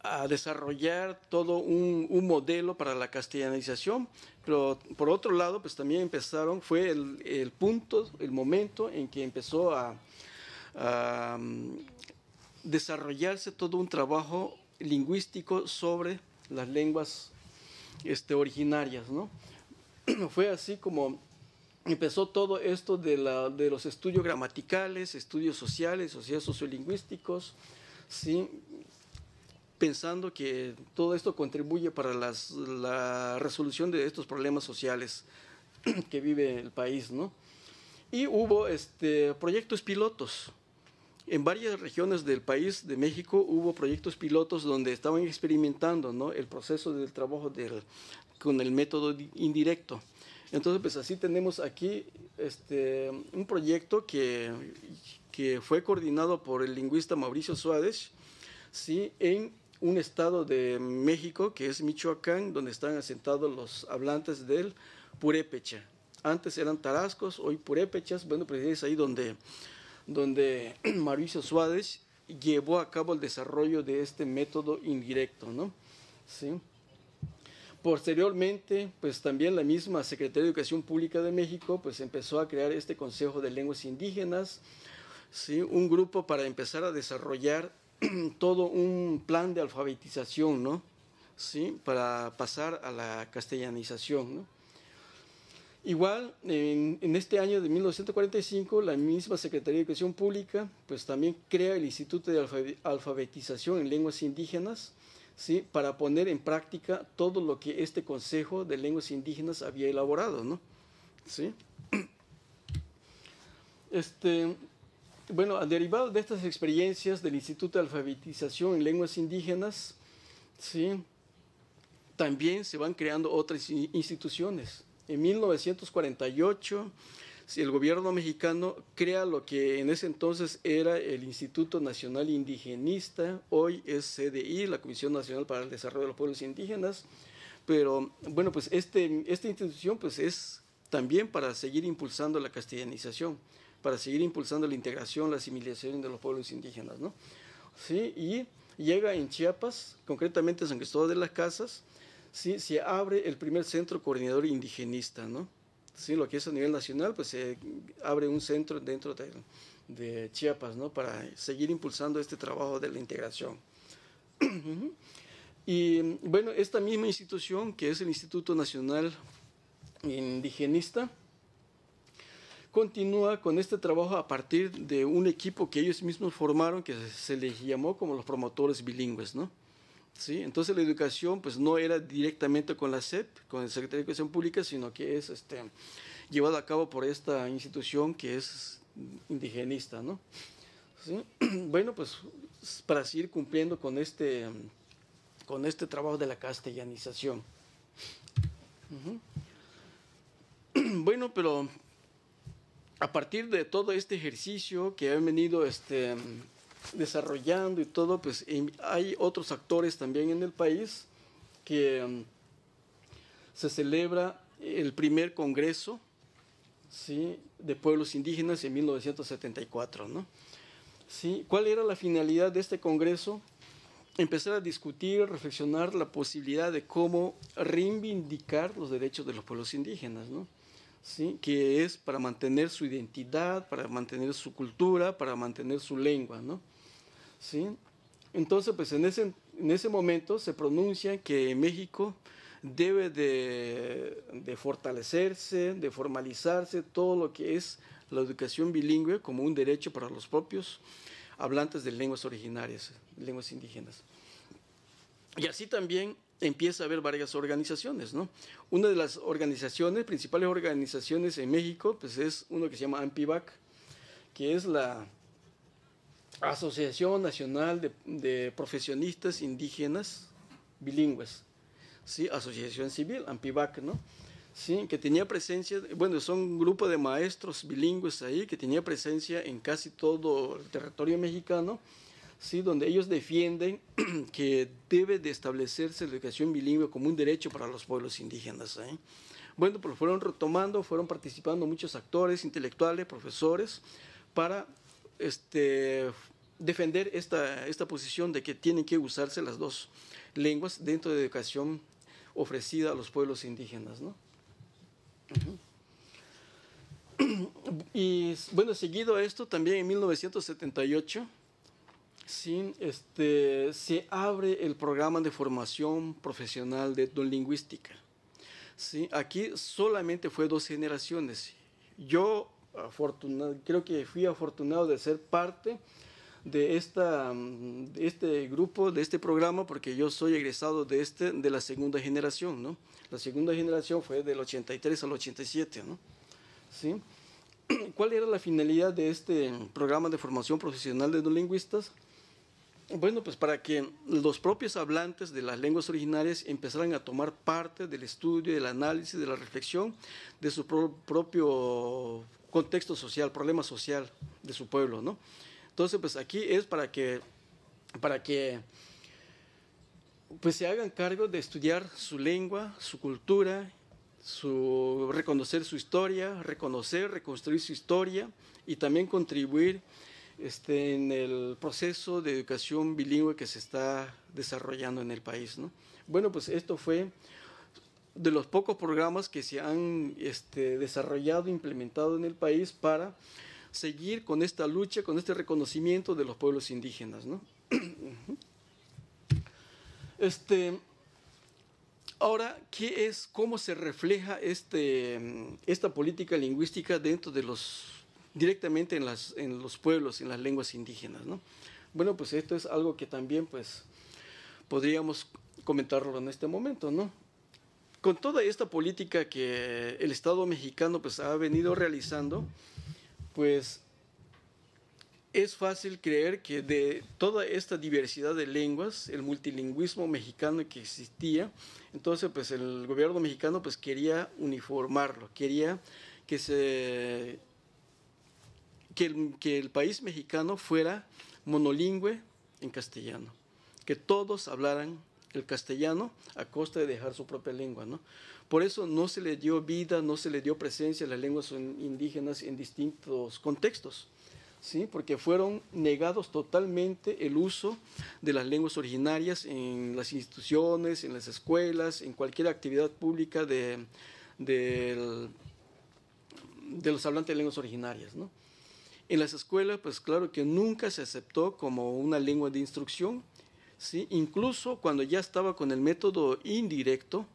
a desarrollar todo un modelo para la castellanización, pero por otro lado, pues también fue el momento en que empezó a desarrollarse todo un trabajo lingüístico sobre las lenguas originarias, ¿no? Fue así como empezó todo esto de los estudios gramaticales, estudios sociales sociolingüísticos, ¿sí? Pensando que todo esto contribuye para la resolución de estos problemas sociales que vive el país, ¿no? Y hubo proyectos pilotos. En varias regiones del país, de México, hubo proyectos pilotos donde estaban experimentando, ¿no? El proceso del trabajo con el método indirecto. Entonces, pues así tenemos aquí un proyecto que fue coordinado por el lingüista Mauricio Suárez, ¿sí? En un estado de México, que es Michoacán, donde están asentados los hablantes del purépecha. Antes eran tarascos, hoy purépechas. Bueno, pues es ahí donde Mauricio Suárez llevó a cabo el desarrollo de este método indirecto, ¿no? ¿Sí? Posteriormente, pues también la misma Secretaría de Educación Pública de México pues empezó a crear este Consejo de Lenguas Indígenas, ¿sí? Un grupo para empezar a desarrollar todo un plan de alfabetización, ¿no? ¿Sí? Para pasar a la castellanización, ¿no? Igual, en este año de 1945, la misma Secretaría de Educación Pública pues también crea el Instituto de Alfabetización en Lenguas Indígenas, ¿sí? Para poner en práctica todo lo que este Consejo de Lenguas Indígenas había elaborado, ¿no? ¿Sí? Bueno, derivado de estas experiencias del Instituto de Alfabetización en Lenguas Indígenas, ¿sí? También se van creando otras instituciones. En 1948, el gobierno mexicano crea lo que en ese entonces era el Instituto Nacional Indigenista, hoy es CDI, la Comisión Nacional para el Desarrollo de los Pueblos Indígenas, pero bueno, pues esta institución pues es también para seguir impulsando la castellanización, para seguir impulsando la integración, la asimilación de los pueblos indígenas, ¿no? Sí, y llega en Chiapas, concretamente en San Cristóbal de las Casas, sí, se abre el primer centro coordinador indigenista, ¿no? Sí, lo que es a nivel nacional, pues se abre un centro dentro de Chiapas, ¿no? Para seguir impulsando este trabajo de la integración. Y bueno, esta misma institución, que es el Instituto Nacional Indigenista, continúa con este trabajo a partir de un equipo que ellos mismos formaron, que se les llamó como los promotores bilingües, ¿no? ¿Sí? Entonces la educación pues no era directamente con la SEP, con el Secretario de Educación Pública, sino que es llevada a cabo por esta institución que es indigenista, ¿no? ¿Sí? Bueno, pues para seguir cumpliendo con este trabajo de la castellanización. Bueno, pero a partir de todo este ejercicio que han venido desarrollando y todo, pues hay otros actores también en el país que se celebra el primer congreso, ¿sí?, de pueblos indígenas en 1974, ¿no? ¿Sí? ¿Cuál era la finalidad de este congreso? Empezar a discutir, reflexionar la posibilidad de cómo reivindicar los derechos de los pueblos indígenas, ¿no? ¿Sí? Que es para mantener su identidad, para mantener su cultura, para mantener su lengua, ¿no? ¿Sí? Entonces, pues en ese momento se pronuncia que México debe de fortalecerse, de formalizarse todo lo que es la educación bilingüe como un derecho para los propios hablantes de lenguas originarias, lenguas indígenas. Y así también empieza a haber varias organizaciones, ¿no? Una de las principales organizaciones en México, pues es uno que se llama AMPIBAC, que es la Asociación Nacional de Profesionistas Indígenas Bilingües, ¿sí? Asociación Civil, AMPIBAC, ¿no? Sí, que tenía presencia, bueno, son un grupo de maestros bilingües ahí, que tenía presencia en casi todo el territorio mexicano, ¿sí?, donde ellos defienden que debe de establecerse la educación bilingüe como un derecho para los pueblos indígenas, ¿eh? Bueno, pues fueron retomando, fueron participando muchos actores, intelectuales, profesores, para defender esta posición de que tienen que usarse las dos lenguas dentro de la educación ofrecida a los pueblos indígenas, ¿no? Y bueno, seguido a esto, también en 1978, ¿sí?, se abre el programa de formación profesional de etnolingüística, ¿sí? Aquí solamente fue 2 generaciones. Yo, creo que fui afortunado de ser parte de este grupo, de este programa, porque yo soy egresado de la segunda generación, ¿no? La segunda generación fue del 83 al 87, ¿no? ¿Sí? ¿Cuál era la finalidad de este programa de formación profesional de etnolingüistas? Bueno, pues para que los propios hablantes de las lenguas originarias empezaran a tomar parte del estudio, del análisis, de la reflexión de su propio contexto social, problema social de su pueblo, ¿no? Entonces, pues aquí es para que pues se hagan cargo de estudiar su lengua, su cultura, reconocer su historia, reconstruir su historia y también contribuir en el proceso de educación bilingüe que se está desarrollando en el país, ¿no? Bueno, pues esto fue de los pocos programas que se han desarrollado, implementado en el país para seguir con esta lucha, con este reconocimiento de los pueblos indígenas, ¿no? Ahora, ¿cómo se refleja esta política lingüística directamente en los pueblos, en las lenguas indígenas, ¿no? Bueno, pues esto es algo que también pues podríamos comentarlo en este momento, ¿no? Con toda esta política que el Estado mexicano pues ha venido realizando, pues es fácil creer que de toda esta diversidad de lenguas, el multilingüismo mexicano que existía, entonces pues el gobierno mexicano pues quería uniformarlo, quería que el país mexicano fuera monolingüe en castellano, que todos hablaran el castellano a costa de dejar su propia lengua, ¿no? Por eso no se le dio vida, no se le dio presencia a las lenguas indígenas en distintos contextos, ¿sí? Porque fueron negados totalmente el uso de las lenguas originarias en las instituciones, en las escuelas, en cualquier actividad pública de los hablantes de lenguas originarias, ¿no? En las escuelas, pues claro que nunca se aceptó como una lengua de instrucción, ¿sí? Incluso cuando ya estaba con el método indirecto,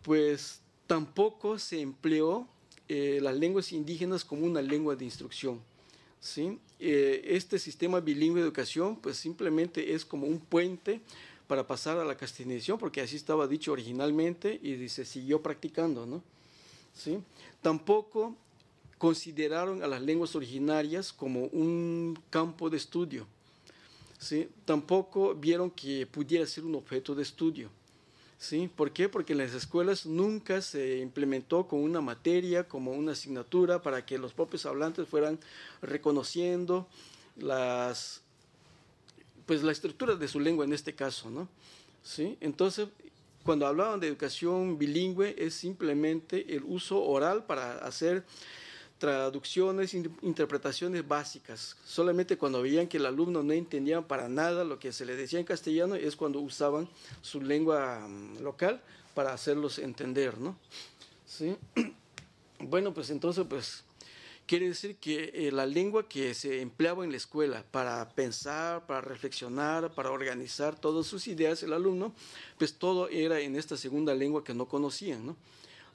pues tampoco se empleó las lenguas indígenas como una lengua de instrucción. ¿Sí? Este sistema bilingüe de educación pues simplemente es como un puente para pasar a la castellanización, porque así estaba dicho originalmente y se siguió practicando, ¿no? ¿Sí? Tampoco consideraron a las lenguas originarias como un campo de estudio. ¿Sí? Tampoco vieron que pudiera ser un objeto de estudio. ¿Sí? ¿Por qué? Porque en las escuelas nunca se implementó como una materia, como una asignatura, para que los propios hablantes fueran reconociendo la estructura de su lengua en este caso, ¿no? ¿Sí? Entonces, cuando hablaban de educación bilingüe, es simplemente el uso oral para hacer traducciones, interpretaciones básicas. Solamente cuando veían que el alumno no entendía para nada lo que se le decía en castellano es cuando usaban su lengua local para hacerlos entender, ¿no? ¿Sí? Bueno, pues entonces, pues, quiere decir que la lengua que se empleaba en la escuela para pensar, para reflexionar, para organizar todas sus ideas, el alumno, pues todo era en esta segunda lengua que no conocían, ¿no?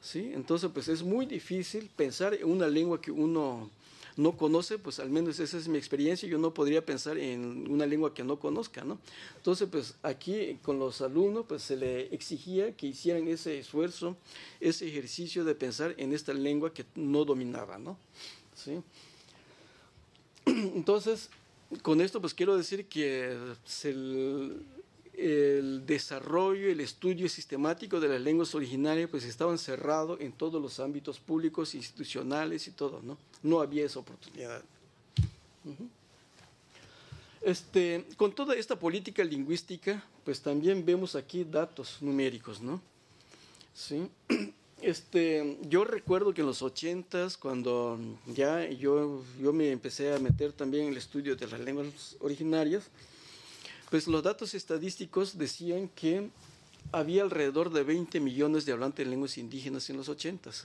¿Sí? Entonces, pues es muy difícil pensar en una lengua que uno no conoce, pues al menos esa es mi experiencia, yo no podría pensar en una lengua que no conozca, ¿no? Entonces, pues aquí con los alumnos, pues se le exigía que hicieran ese esfuerzo, ese ejercicio de pensar en esta lengua que no dominaban, ¿no? ¿Sí? Entonces, con esto pues quiero decir que el desarrollo, el estudio sistemático de las lenguas originarias pues estaba encerrado en todos los ámbitos públicos, institucionales y todo, ¿no? No había esa oportunidad. Con toda esta política lingüística, pues también vemos aquí datos numéricos, ¿no? ¿Sí? Yo recuerdo que en los 80s, cuando ya yo me empecé a meter también en el estudio de las lenguas originarias, pues los datos estadísticos decían que había alrededor de 20 millones de hablantes de lenguas indígenas en los 80s.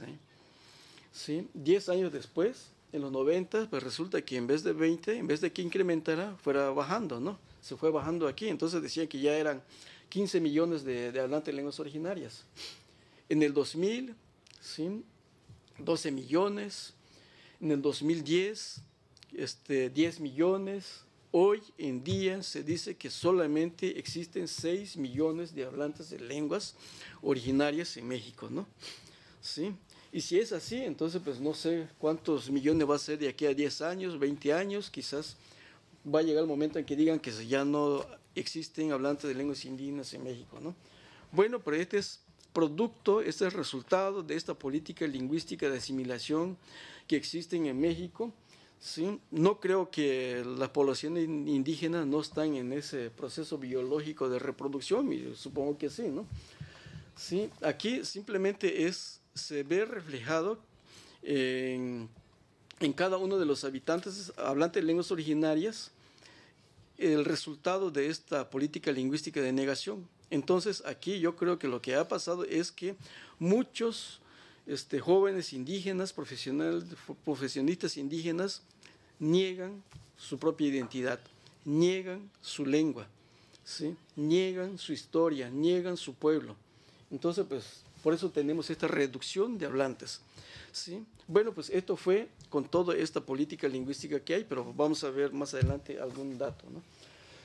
¿Sí? 10 años después, en los 90, pues resulta que en vez de 20, en vez de que incrementara, fuera bajando, ¿no? Se fue bajando aquí, entonces decían que ya eran 15 millones de hablantes de lenguas originarias. En el 2000, ¿sí? 12 millones, en el 2010, 10 millones. Hoy en día se dice que solamente existen 6 millones de hablantes de lenguas originarias en México, ¿no? ¿Sí? Y si es así, entonces pues no sé cuántos millones va a ser de aquí a 10 años, 20 años, quizás va a llegar el momento en que digan que ya no existen hablantes de lenguas indígenas en México, ¿no? Bueno, pero este es el resultado de esta política lingüística de asimilación que existen en México. ¿Sí? No creo que las poblaciones indígenas no están en ese proceso biológico de reproducción, y supongo que sí, ¿no? ¿Sí? Aquí simplemente se ve reflejado en cada uno de los habitantes hablantes de lenguas originarias el resultado de esta política lingüística de negación. Entonces aquí yo creo que lo que ha pasado es que muchos jóvenes indígenas, profesionistas indígenas, niegan su propia identidad, niegan su lengua, ¿sí? Niegan su historia, niegan su pueblo. Entonces, pues, por eso tenemos esta reducción de hablantes, ¿sí? Bueno, pues esto fue con toda esta política lingüística que hay, pero vamos a ver más adelante algún dato, ¿no?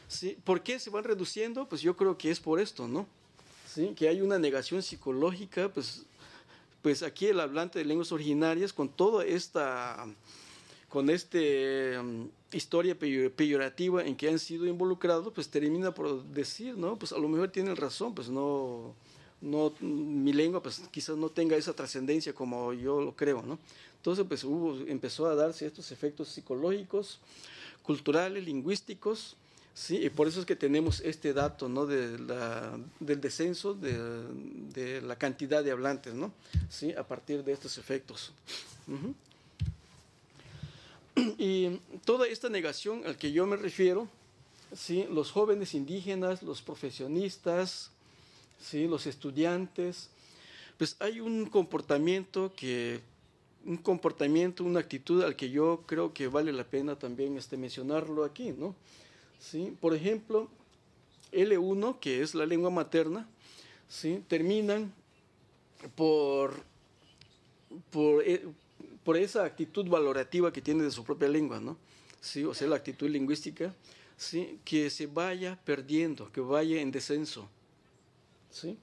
¿Sí? ¿Por qué se van reduciendo? Pues yo creo que es por esto, ¿no? ¿Sí? Que hay una negación psicológica, pues aquí el hablante de lenguas originarias, con toda esta historia peyorativa en que han sido involucrados, pues termina por decir, ¿no? Pues a lo mejor tienen razón, pues no mi lengua pues quizás no tenga esa trascendencia como yo lo creo, ¿no? Entonces pues empezó a darse estos efectos psicológicos, culturales, lingüísticos, ¿sí? Y por eso es que tenemos este dato, ¿no? Del descenso de la cantidad de hablantes, ¿no? ¿Sí? A partir de estos efectos. Y toda esta negación al que yo me refiero, ¿sí? Los jóvenes indígenas, los profesionistas, ¿sí? Los estudiantes, pues hay un comportamiento, una actitud al que yo creo que vale la pena también mencionarlo aquí, ¿no? ¿Sí? Por ejemplo, L1, que es la lengua materna, ¿sí? Terminan por por esa actitud valorativa que tiene de su propia lengua, ¿no? Sí, o sea, la actitud lingüística, ¿sí? Que se vaya perdiendo, que vaya en descenso, ¿sí?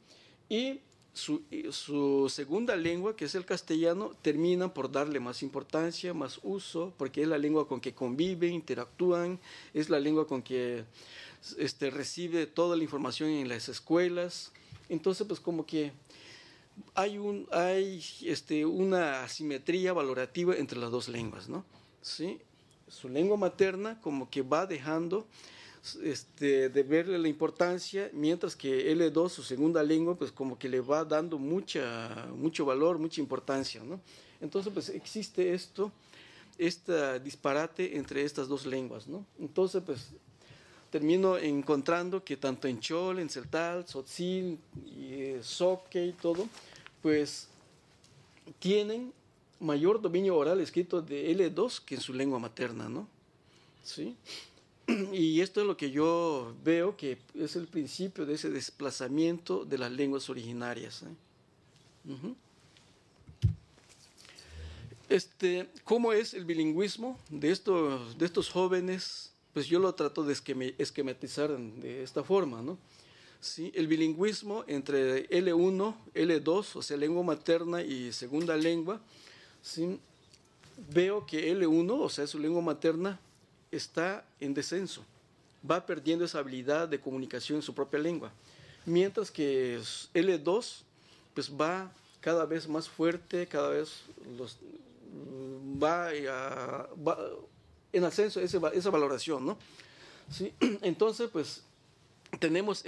Y su segunda lengua, que es el castellano, termina por darle más importancia, más uso, porque es la lengua con que conviven, interactúan, es la lengua con que recibe toda la información en las escuelas. Entonces, pues como que hay una asimetría valorativa entre las dos lenguas, ¿no? ¿Sí? Su lengua materna como que va dejando de verle la importancia, mientras que L2, su segunda lengua, pues como que le va dando mucho valor, mucha importancia, ¿no? Entonces, pues existe este disparate entre estas dos lenguas, ¿no? Entonces, pues termino encontrando que tanto en Chol, en Tzeltal, Tzotzil, Zoque y todo, pues tienen mayor dominio oral escrito de L2 que en su lengua materna, ¿no? ¿Sí? Y esto es lo que yo veo que es el principio de ese desplazamiento de las lenguas originarias, ¿eh? ¿Cómo es el bilingüismo de estos jóvenes? Pues yo lo trato de esquematizar de esta forma, ¿no? ¿Sí? El bilingüismo entre L1, L2, o sea, lengua materna y segunda lengua, ¿sí? Veo que L1, o sea, su lengua materna, está en descenso, va perdiendo esa habilidad de comunicación en su propia lengua, mientras que L2 pues va cada vez más fuerte, cada vez va en ascenso esa valoración, ¿no? ¿Sí? Entonces, pues tenemos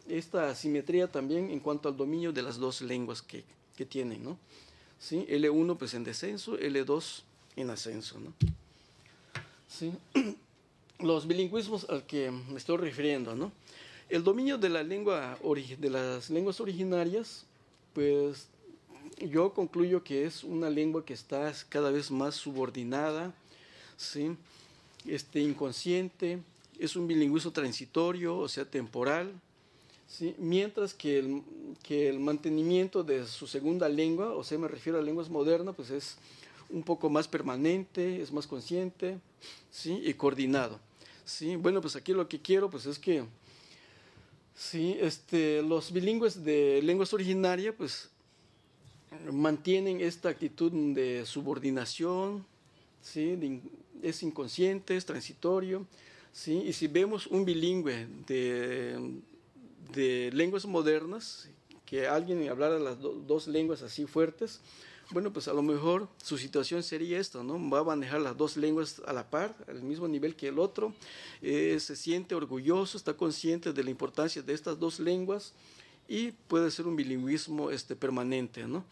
esta asimetría también en cuanto al dominio de las dos lenguas que tienen, ¿no? ¿Sí? L1 pues en descenso, L2 en ascenso, ¿no? ¿Sí? Los bilingüismos al que me estoy refiriendo, ¿no? El dominio de las lenguas originarias, pues yo concluyo que es una lengua que está cada vez más subordinada, ¿sí? Inconsciente, es un bilingüismo transitorio, o sea, temporal, ¿sí? Mientras que el mantenimiento de su segunda lengua, o sea, me refiero a lenguas modernas, pues es un poco más permanente, es más consciente, ¿sí? Y coordinado, ¿sí? Bueno, pues aquí lo que quiero pues es que ¿sí? Los bilingües de lenguas originarias pues mantienen esta actitud de subordinación, ¿sí? Es inconsciente, es transitorio, ¿sí? Y si vemos un bilingüe de lenguas modernas, que alguien hablara las dos lenguas así fuertes, bueno, pues a lo mejor su situación sería esto, ¿no? Va a manejar las dos lenguas a la par, al mismo nivel que el otro, se siente orgulloso, está consciente de la importancia de estas dos lenguas y puede ser un bilingüismo permanente, ¿no?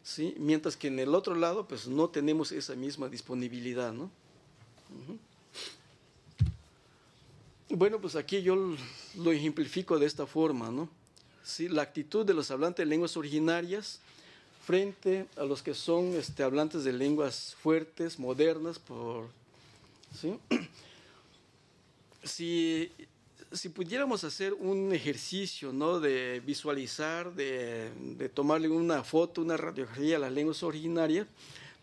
¿Sí? Mientras que en el otro lado, pues no tenemos esa misma disponibilidad, ¿no? Bueno, pues aquí yo lo ejemplifico de esta forma, ¿no? ¿Sí? La actitud de los hablantes de lenguas originarias frente a los que son hablantes de lenguas fuertes, modernas, ¿sí? Si pudiéramos hacer un ejercicio, ¿no? De visualizar, de tomarle una foto, una radiografía a las lenguas originarias,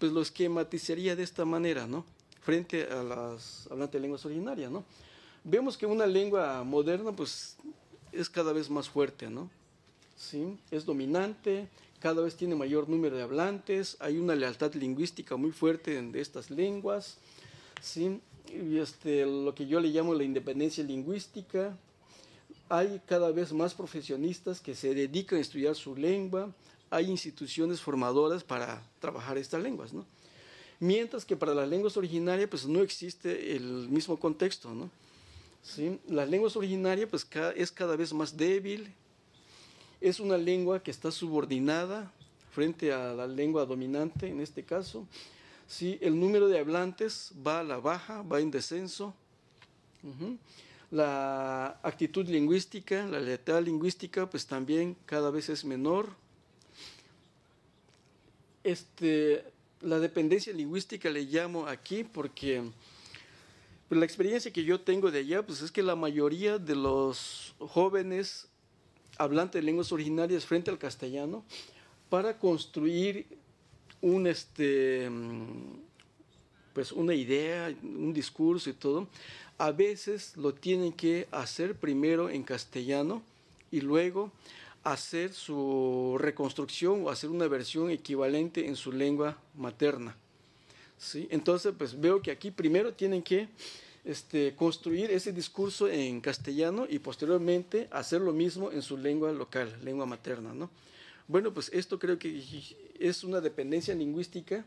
pues lo esquematizaría de esta manera, ¿no? Frente a las hablantes de lenguas originarias, ¿no? Vemos que una lengua moderna, pues, es cada vez más fuerte, ¿no? ¿Sí? Es dominante, cada vez tiene mayor número de hablantes, hay una lealtad lingüística muy fuerte de estas lenguas, ¿sí? Y lo que yo le llamo la independencia lingüística, hay cada vez más profesionistas que se dedican a estudiar su lengua, hay instituciones formadoras para trabajar estas lenguas, ¿no? Mientras que para las lenguas originarias pues no existe el mismo contexto, ¿no? ¿Sí? Las lenguas originarias pues es cada vez más débil, es una lengua que está subordinada frente a la lengua dominante en este caso, ¿sí? El número de hablantes va a la baja, va en descenso. La actitud lingüística, la lealtad lingüística, pues también cada vez es menor. La dependencia lingüística le llamo aquí porque pues, la experiencia que yo tengo de allá pues, es que la mayoría de los jóvenes hablantes de lenguas originarias frente al castellano, para construir pues una idea, un discurso y todo, a veces lo tienen que hacer primero en castellano y luego hacer su reconstrucción o hacer una versión equivalente en su lengua materna. ¿Sí? Entonces, pues veo que aquí primero tienen que construir ese discurso en castellano y posteriormente hacer lo mismo en su lengua local, lengua materna, ¿no? Bueno, pues esto creo que es una dependencia lingüística,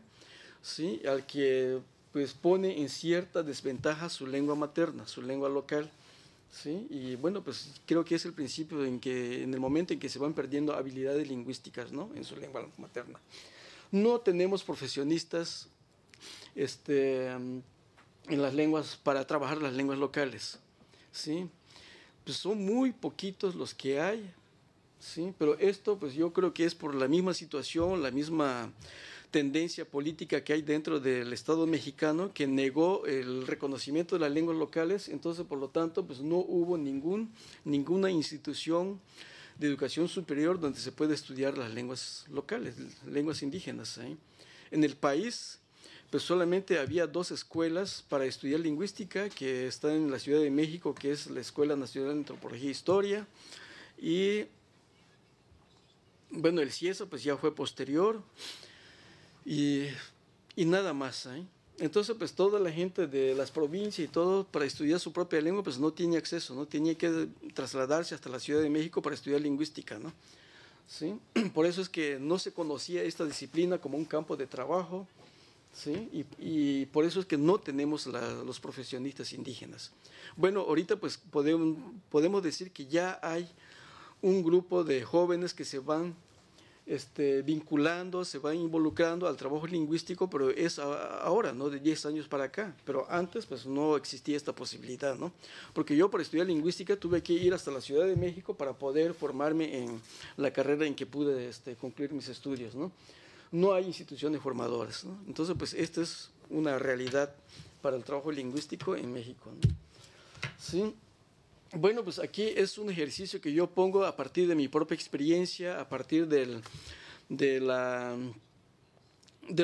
¿sí? Al que pues pone en cierta desventaja su lengua materna, su lengua local, ¿sí? Y bueno, pues creo que es el principio en el momento en que se van perdiendo habilidades lingüísticas, ¿no? En su lengua materna. No tenemos profesionistas en las lenguas para trabajar las lenguas locales, ¿sí? Pues son muy poquitos los que hay, ¿sí? Pero esto pues yo creo que es por la misma situación, la misma tendencia política que hay dentro del Estado mexicano que negó el reconocimiento de las lenguas locales. Entonces, por lo tanto, pues no hubo ninguna institución de educación superior donde se pueda estudiar las lenguas locales, lenguas indígenas, ¿eh? En el país, pues solamente había 2 escuelas para estudiar lingüística que están en la Ciudad de México, que es la Escuela Nacional de Antropología e Historia, y bueno, el CIESA pues ya fue posterior, y nada más, ¿eh? Entonces, pues toda la gente de las provincias y todo para estudiar su propia lengua, pues no tiene acceso, ¿no? Tenía que trasladarse hasta la Ciudad de México para estudiar lingüística, ¿no? ¿Sí? Por eso es que no se conocía esta disciplina como un campo de trabajo, ¿sí? Y por eso es que no tenemos los profesionistas indígenas. Bueno, ahorita pues podemos decir que ya hay un grupo de jóvenes que se van vinculando, se van involucrando al trabajo lingüístico, pero es ahora, ¿no? De 10 años para acá. Pero antes, pues no existía esta posibilidad, ¿no? Porque yo para estudiar lingüística tuve que ir hasta la Ciudad de México para poder formarme en la carrera en que pude concluir mis estudios, ¿no? No hay instituciones formadoras, ¿no? Entonces, pues esta es una realidad para el trabajo lingüístico en México, ¿no? ¿Sí? Bueno, pues aquí es un ejercicio que yo pongo a partir de mi propia experiencia, a partir de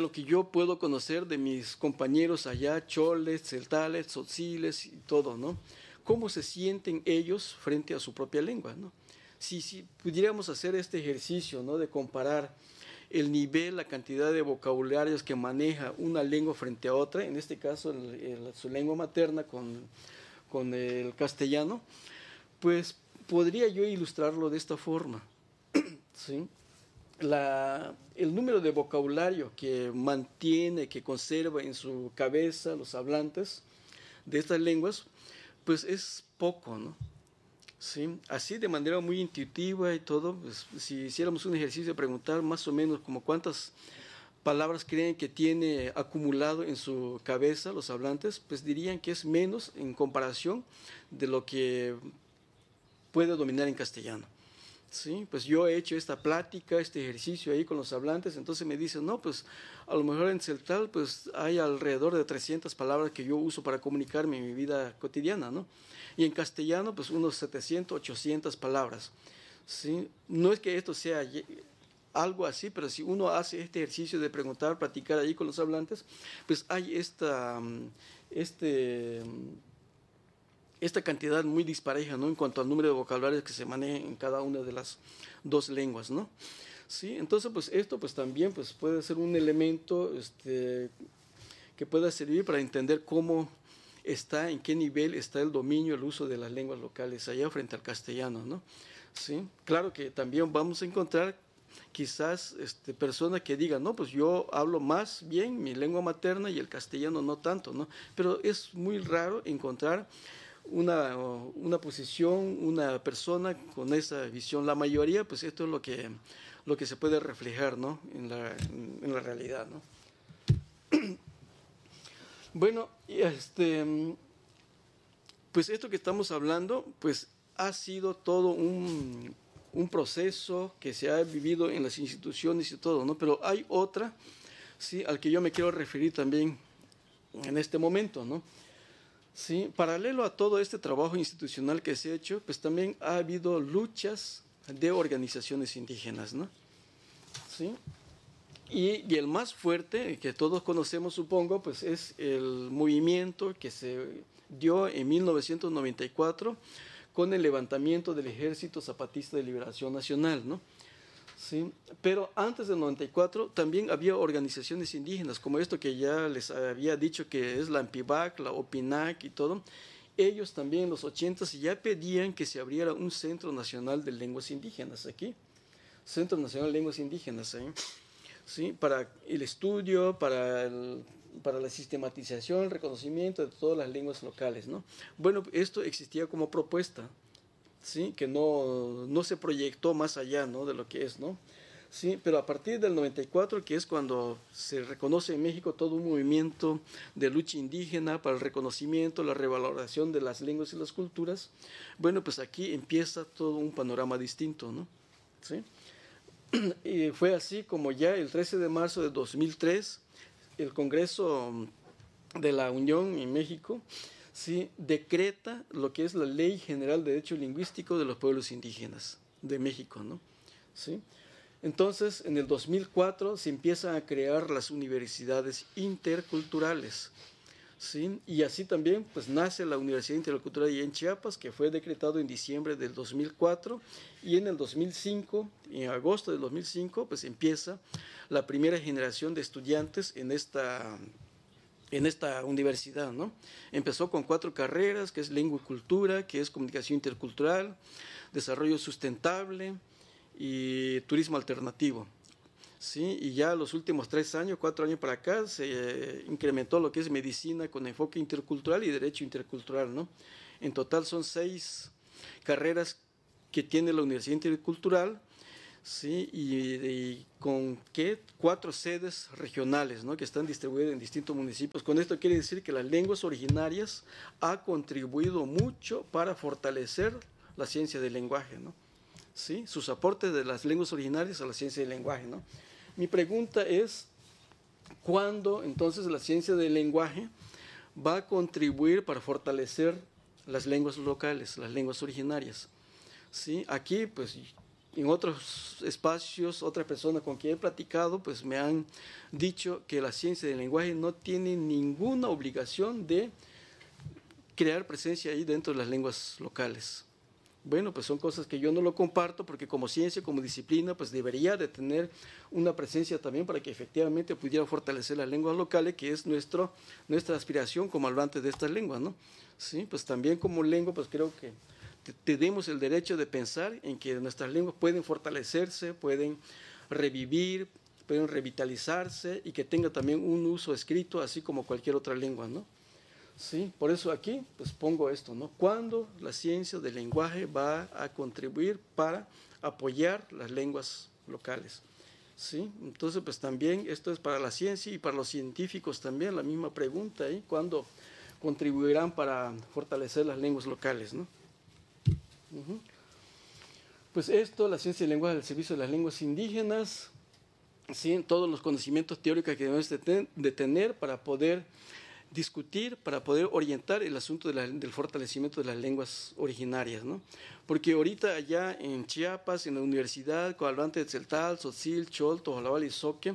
lo que yo puedo conocer de mis compañeros allá, choles, celtales, tzotziles y todo, ¿no? ¿Cómo se sienten ellos frente a su propia lengua, ¿no? Si pudiéramos hacer este ejercicio, ¿no? De comparar el nivel, la cantidad de vocabularios que maneja una lengua frente a otra, en este caso su lengua materna con el castellano, pues podría yo ilustrarlo de esta forma, ¿sí? El número de vocabulario que mantiene, que conserva en su cabeza los hablantes de estas lenguas, pues es poco, ¿no? ¿Sí? Así de manera muy intuitiva y todo, pues, si hiciéramos un ejercicio de preguntar más o menos como cuántas palabras creen que tiene acumulado en su cabeza los hablantes, pues dirían que es menos en comparación de lo que puede dominar en castellano. ¿Sí? Pues yo he hecho esta plática, este ejercicio ahí con los hablantes, entonces me dicen, no, pues a lo mejor en celtal pues hay alrededor de 300 palabras que yo uso para comunicarme en mi vida cotidiana, ¿no? Y en castellano pues unos 700, 800 palabras, ¿sí? No es que esto sea algo así, pero si uno hace este ejercicio de preguntar, platicar ahí con los hablantes, pues hay esta cantidad muy dispareja, ¿no? En cuanto al número de vocabularios que se manejan en cada una de las 2 lenguas, ¿no? Sí, entonces pues esto pues también pues puede ser un elemento que pueda servir para entender cómo está, en qué nivel está el dominio, el uso de las lenguas locales allá frente al castellano, ¿no? Sí, claro que también vamos a encontrar quizás personas que digan, no, pues yo hablo más bien mi lengua materna y el castellano no tanto, ¿no? Pero es muy raro encontrar una posición, una persona con esa visión. La mayoría, pues esto es lo que se puede reflejar, ¿no? en la realidad, ¿no? Bueno, pues esto que estamos hablando, pues ha sido todo un proceso que se ha vivido en las instituciones y todo, ¿no? Pero hay otra, sí, al que yo me quiero referir también en este momento, ¿no? Sí, paralelo a todo este trabajo institucional que se ha hecho, pues también ha habido luchas de organizaciones indígenas, ¿no? ¿Sí? Y el más fuerte, que todos conocemos supongo, pues es el movimiento que se dio en 1994 con el levantamiento del Ejército Zapatista de Liberación Nacional, ¿no? Sí, pero antes del 94 también había organizaciones indígenas, como esto que ya les había dicho, que es la AMPIBAC, la OPINAC y todo. Ellos también en los 80s ya pedían que se abriera un Centro Nacional de Lenguas Indígenas aquí, Centro Nacional de Lenguas Indígenas, ¿eh? ¿Sí? Para el estudio, para la sistematización, el reconocimiento de todas las lenguas locales, ¿no? Bueno, esto existía como propuesta, ¿sí? Que no se proyectó más allá, ¿no? De lo que es, ¿no? Sí, pero a partir del 94, que es cuando se reconoce en México todo un movimiento de lucha indígena para el reconocimiento, la revaloración de las lenguas y las culturas, bueno, pues aquí empieza todo un panorama distinto, ¿no? ¿Sí? Y fue así como ya el 13 de marzo de 2003, el Congreso de la Unión en México, ¿sí? Decreta lo que es la Ley General de Derecho Lingüístico de los Pueblos Indígenas de México, ¿no? ¿Sí? Entonces, en el 2004 se empiezan a crear las universidades interculturales, ¿sí? Y así también pues nace la Universidad Intercultural en Chiapas, que fue decretado en diciembre del 2004, y en el 2005, en agosto del 2005, pues empieza la primera generación de estudiantes en esta universidad, ¿no? Empezó con 4 carreras, que es lengua y cultura, que es comunicación intercultural, desarrollo sustentable y turismo alternativo. Sí, y ya los últimos 4 años para acá se incrementó lo que es medicina con enfoque intercultural y derecho intercultural, ¿no? En total son 6 carreras que tiene la Universidad Intercultural, ¿sí? Y con 4 sedes regionales, ¿no? Que están distribuidas en distintos municipios. Con esto quiere decir que las lenguas originarias ha contribuido mucho para fortalecer la ciencia del lenguaje, ¿no? ¿Sí? Sus aportes de las lenguas originarias a la ciencia del lenguaje, ¿no? Mi pregunta es, ¿cuándo entonces la ciencia del lenguaje va a contribuir para fortalecer las lenguas locales, las lenguas originarias? ¿Sí? Aquí, pues, en otros espacios, otras personas con quien he platicado, pues me han dicho que la ciencia del lenguaje no tiene ninguna obligación de crear presencia ahí dentro de las lenguas locales. Bueno, pues son cosas que yo no lo comparto, porque como ciencia, como disciplina, pues debería de tener una presencia también para que efectivamente pudiera fortalecer las lenguas locales, que es nuestra aspiración como hablantes de estas lenguas, ¿no? Sí, pues también como lengua, pues creo que tenemos el derecho de pensar en que nuestras lenguas pueden fortalecerse, pueden revivir, pueden revitalizarse y que tenga también un uso escrito, así como cualquier otra lengua, ¿no? Sí, por eso aquí pues pongo esto, ¿no? ¿Cuándo la ciencia del lenguaje va a contribuir para apoyar las lenguas locales? ¿Sí? Entonces pues también esto es para la ciencia y para los científicos también la misma pregunta, ¿eh? ¿Cuándo contribuirán para fortalecer las lenguas locales, ¿no? Pues esto, la ciencia del lenguaje al servicio de las lenguas indígenas, ¿sí? Todos los conocimientos teóricos que debemos de tener para poder discutir, para poder orientar el asunto del fortalecimiento de las lenguas originarias, ¿no? Porque ahorita allá en Chiapas, en la universidad, Coahuilante de Tzeltal, Tzotzil, Chol, Tojolabal y Zoque,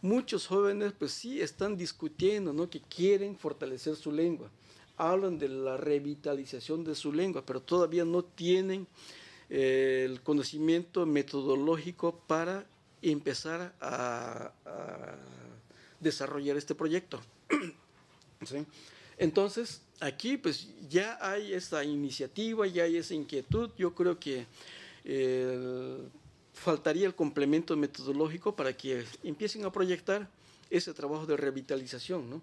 muchos jóvenes pues sí están discutiendo, ¿no? Que quieren fortalecer su lengua, hablan de la revitalización de su lengua, pero todavía no tienen el conocimiento metodológico para empezar a desarrollar este proyecto. ¿Sí? Entonces, aquí pues ya hay esta iniciativa, ya hay esa inquietud. Yo creo que faltaría el complemento metodológico para que empiecen a proyectar ese trabajo de revitalización, ¿no?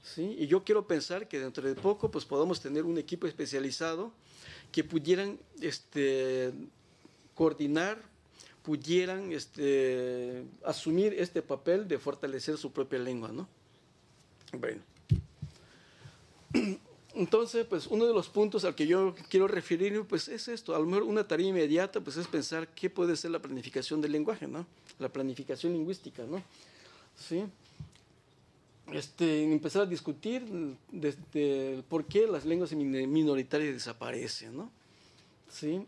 ¿Sí? Y yo quiero pensar que dentro de poco pues podamos tener un equipo especializado que pudieran coordinar, pudieran asumir este papel de fortalecer su propia lengua, ¿no? Bueno. Entonces, pues uno de los puntos al que yo quiero referirme, pues es esto. A lo mejor una tarea inmediata, pues es pensar qué puede ser la planificación del lenguaje, ¿no? La planificación lingüística, ¿no? ¿Sí? Empezar a discutir desde por qué las lenguas minoritarias desaparecen, ¿no? ¿Sí?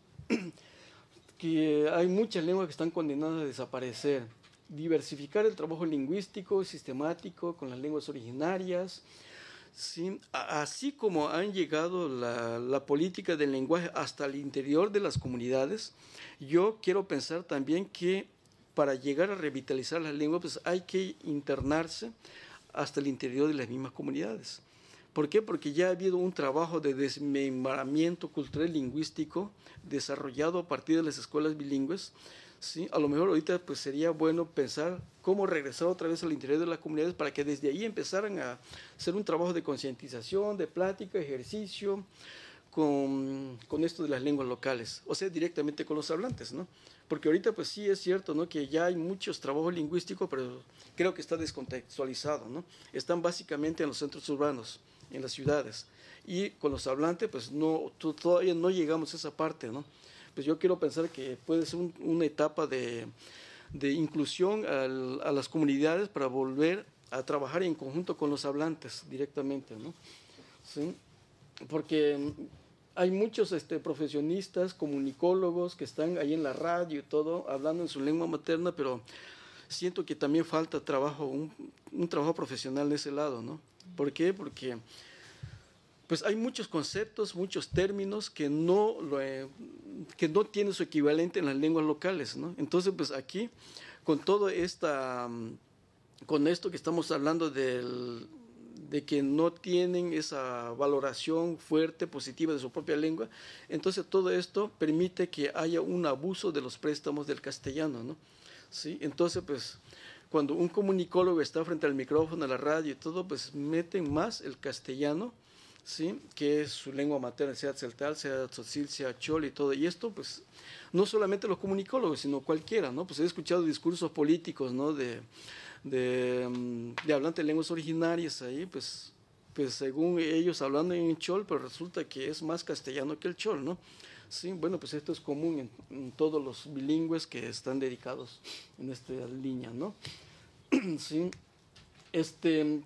Que hay muchas lenguas que están condenadas a desaparecer. diversificar el trabajo lingüístico sistemático con las lenguas originarias, ¿sí? Así como han llegado la política del lenguaje hasta el interior de las comunidades, yo quiero pensar también que para llegar a revitalizar las lenguas, pues hay que internarse hasta el interior de las mismas comunidades. ¿Por qué? Porque ya ha habido un trabajo de desmembramiento cultural y lingüístico desarrollado a partir de las escuelas bilingües. ¿Sí? A lo mejor ahorita pues sería bueno pensar cómo regresar otra vez al interior de las comunidades para que desde ahí empezaran a hacer un trabajo de concientización, de plática, ejercicio, con esto de las lenguas locales, o sea, directamente con los hablantes, ¿no? Porque ahorita pues sí es cierto, ¿no?, que ya hay muchos trabajos lingüísticos, pero creo que está descontextualizado, ¿no? Están básicamente en los centros urbanos, en las ciudades, y con los hablantes pues no, todavía no llegamos a esa parte, ¿no? Pues yo quiero pensar que puede ser una etapa de inclusión a las comunidades para volver a trabajar en conjunto con los hablantes directamente, ¿no? ¿Sí? Porque hay muchos profesionistas, comunicólogos que están ahí en la radio y todo, hablando en su lengua materna, pero siento que también falta trabajo, un trabajo profesional de ese lado, ¿no? ¿Por qué? Porque pues hay muchos conceptos, muchos términos que no tienen su equivalente en las lenguas locales, ¿no? Entonces, pues aquí, con esto que estamos hablando de que no tienen esa valoración fuerte, positiva de su propia lengua, entonces todo esto permite que haya un abuso de los préstamos del castellano, ¿no? ¿Sí? Entonces, pues, cuando un comunicólogo está frente al micrófono, a la radio y todo, pues meten más el castellano, ¿sí?, que es su lengua materna, sea tzeltal, sea tzotzil, sea chol y todo. Y esto, pues, no solamente los comunicólogos, sino cualquiera, ¿no? Pues he escuchado discursos políticos, ¿no?, de hablantes de lenguas originarias ahí, pues según ellos hablando en chol, pero resulta que es más castellano que el chol, ¿no? Sí, bueno, pues esto es común en todos los bilingües que están dedicados en esta línea, ¿no? Sí,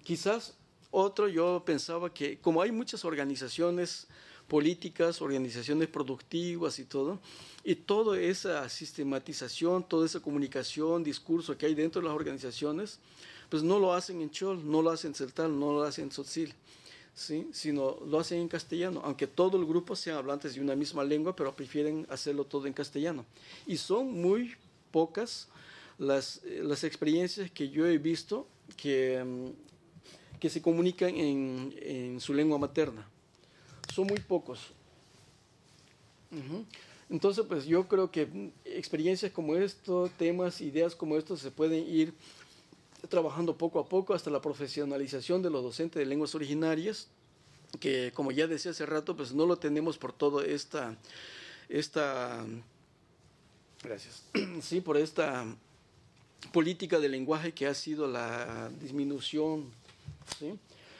quizás otro, yo pensaba que como hay muchas organizaciones políticas, organizaciones productivas y toda esa sistematización, toda esa comunicación, discurso que hay dentro de las organizaciones, pues no lo hacen en chol, no lo hacen en tzeltal, no lo hacen en tzotzil, ¿sí?, sino lo hacen en castellano, aunque todo el grupo sean hablantes de una misma lengua, pero prefieren hacerlo todo en castellano. Y son muy pocas las experiencias que yo he visto que se comunican en su lengua materna. Son muy pocos. Entonces, pues yo creo que experiencias como esto, temas, ideas como estos se pueden ir trabajando poco a poco hasta la profesionalización de los docentes de lenguas originarias, que como ya decía hace rato, pues no lo tenemos por toda gracias, sí, por esta política de lenguaje que ha sido la disminución, ¿sí?,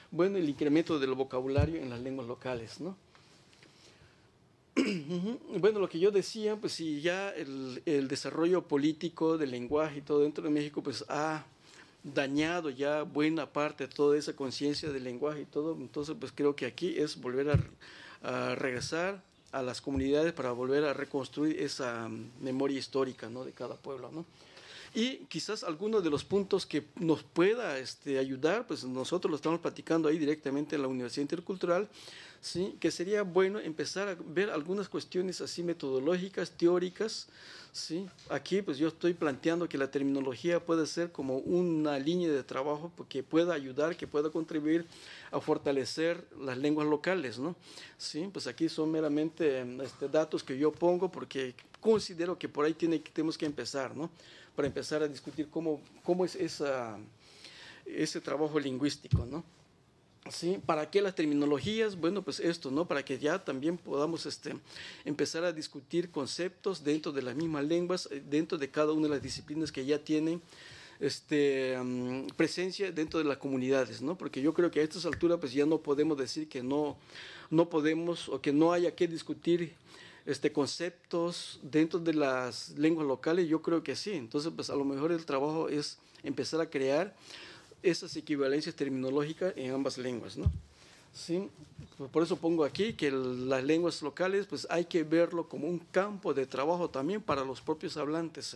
bueno, el incremento del vocabulario en las lenguas locales, ¿no? Bueno, lo que yo decía, pues si ya el desarrollo político del lenguaje y todo dentro de México, pues ha dañado ya buena parte de toda esa conciencia del lenguaje y todo, entonces pues creo que aquí es volver a regresar a las comunidades para volver a reconstruir esa memoria histórica, ¿no?, de cada pueblo, ¿no? Y quizás algunos de los puntos que nos pueda ayudar, pues nosotros lo estamos platicando ahí directamente en la Universidad Intercultural, ¿sí?, que sería bueno empezar a ver algunas cuestiones así metodológicas, teóricas, ¿sí? Aquí pues yo estoy planteando que la terminología puede ser como una línea de trabajo que pueda ayudar, que pueda contribuir a fortalecer las lenguas locales, ¿no? Sí, pues aquí son meramente datos que yo pongo porque considero que por ahí tenemos que empezar, ¿no?, para empezar a discutir cómo es ese trabajo lingüístico, ¿no? ¿Sí? ¿Para qué las terminologías? Bueno, pues esto, ¿no?, para que ya también podamos empezar a discutir conceptos dentro de las mismas lenguas, dentro de cada una de las disciplinas que ya tienen presencia dentro de las comunidades, ¿no? Porque yo creo que a estas alturas pues ya no podemos decir que no podemos o que no haya que discutir conceptos dentro de las lenguas locales. Yo creo que sí. Entonces, pues a lo mejor el trabajo es empezar a crear esas equivalencias terminológicas en ambas lenguas, ¿no? ¿sí? Por eso pongo aquí que las lenguas locales pues hay que verlo como un campo de trabajo también para los propios hablantes,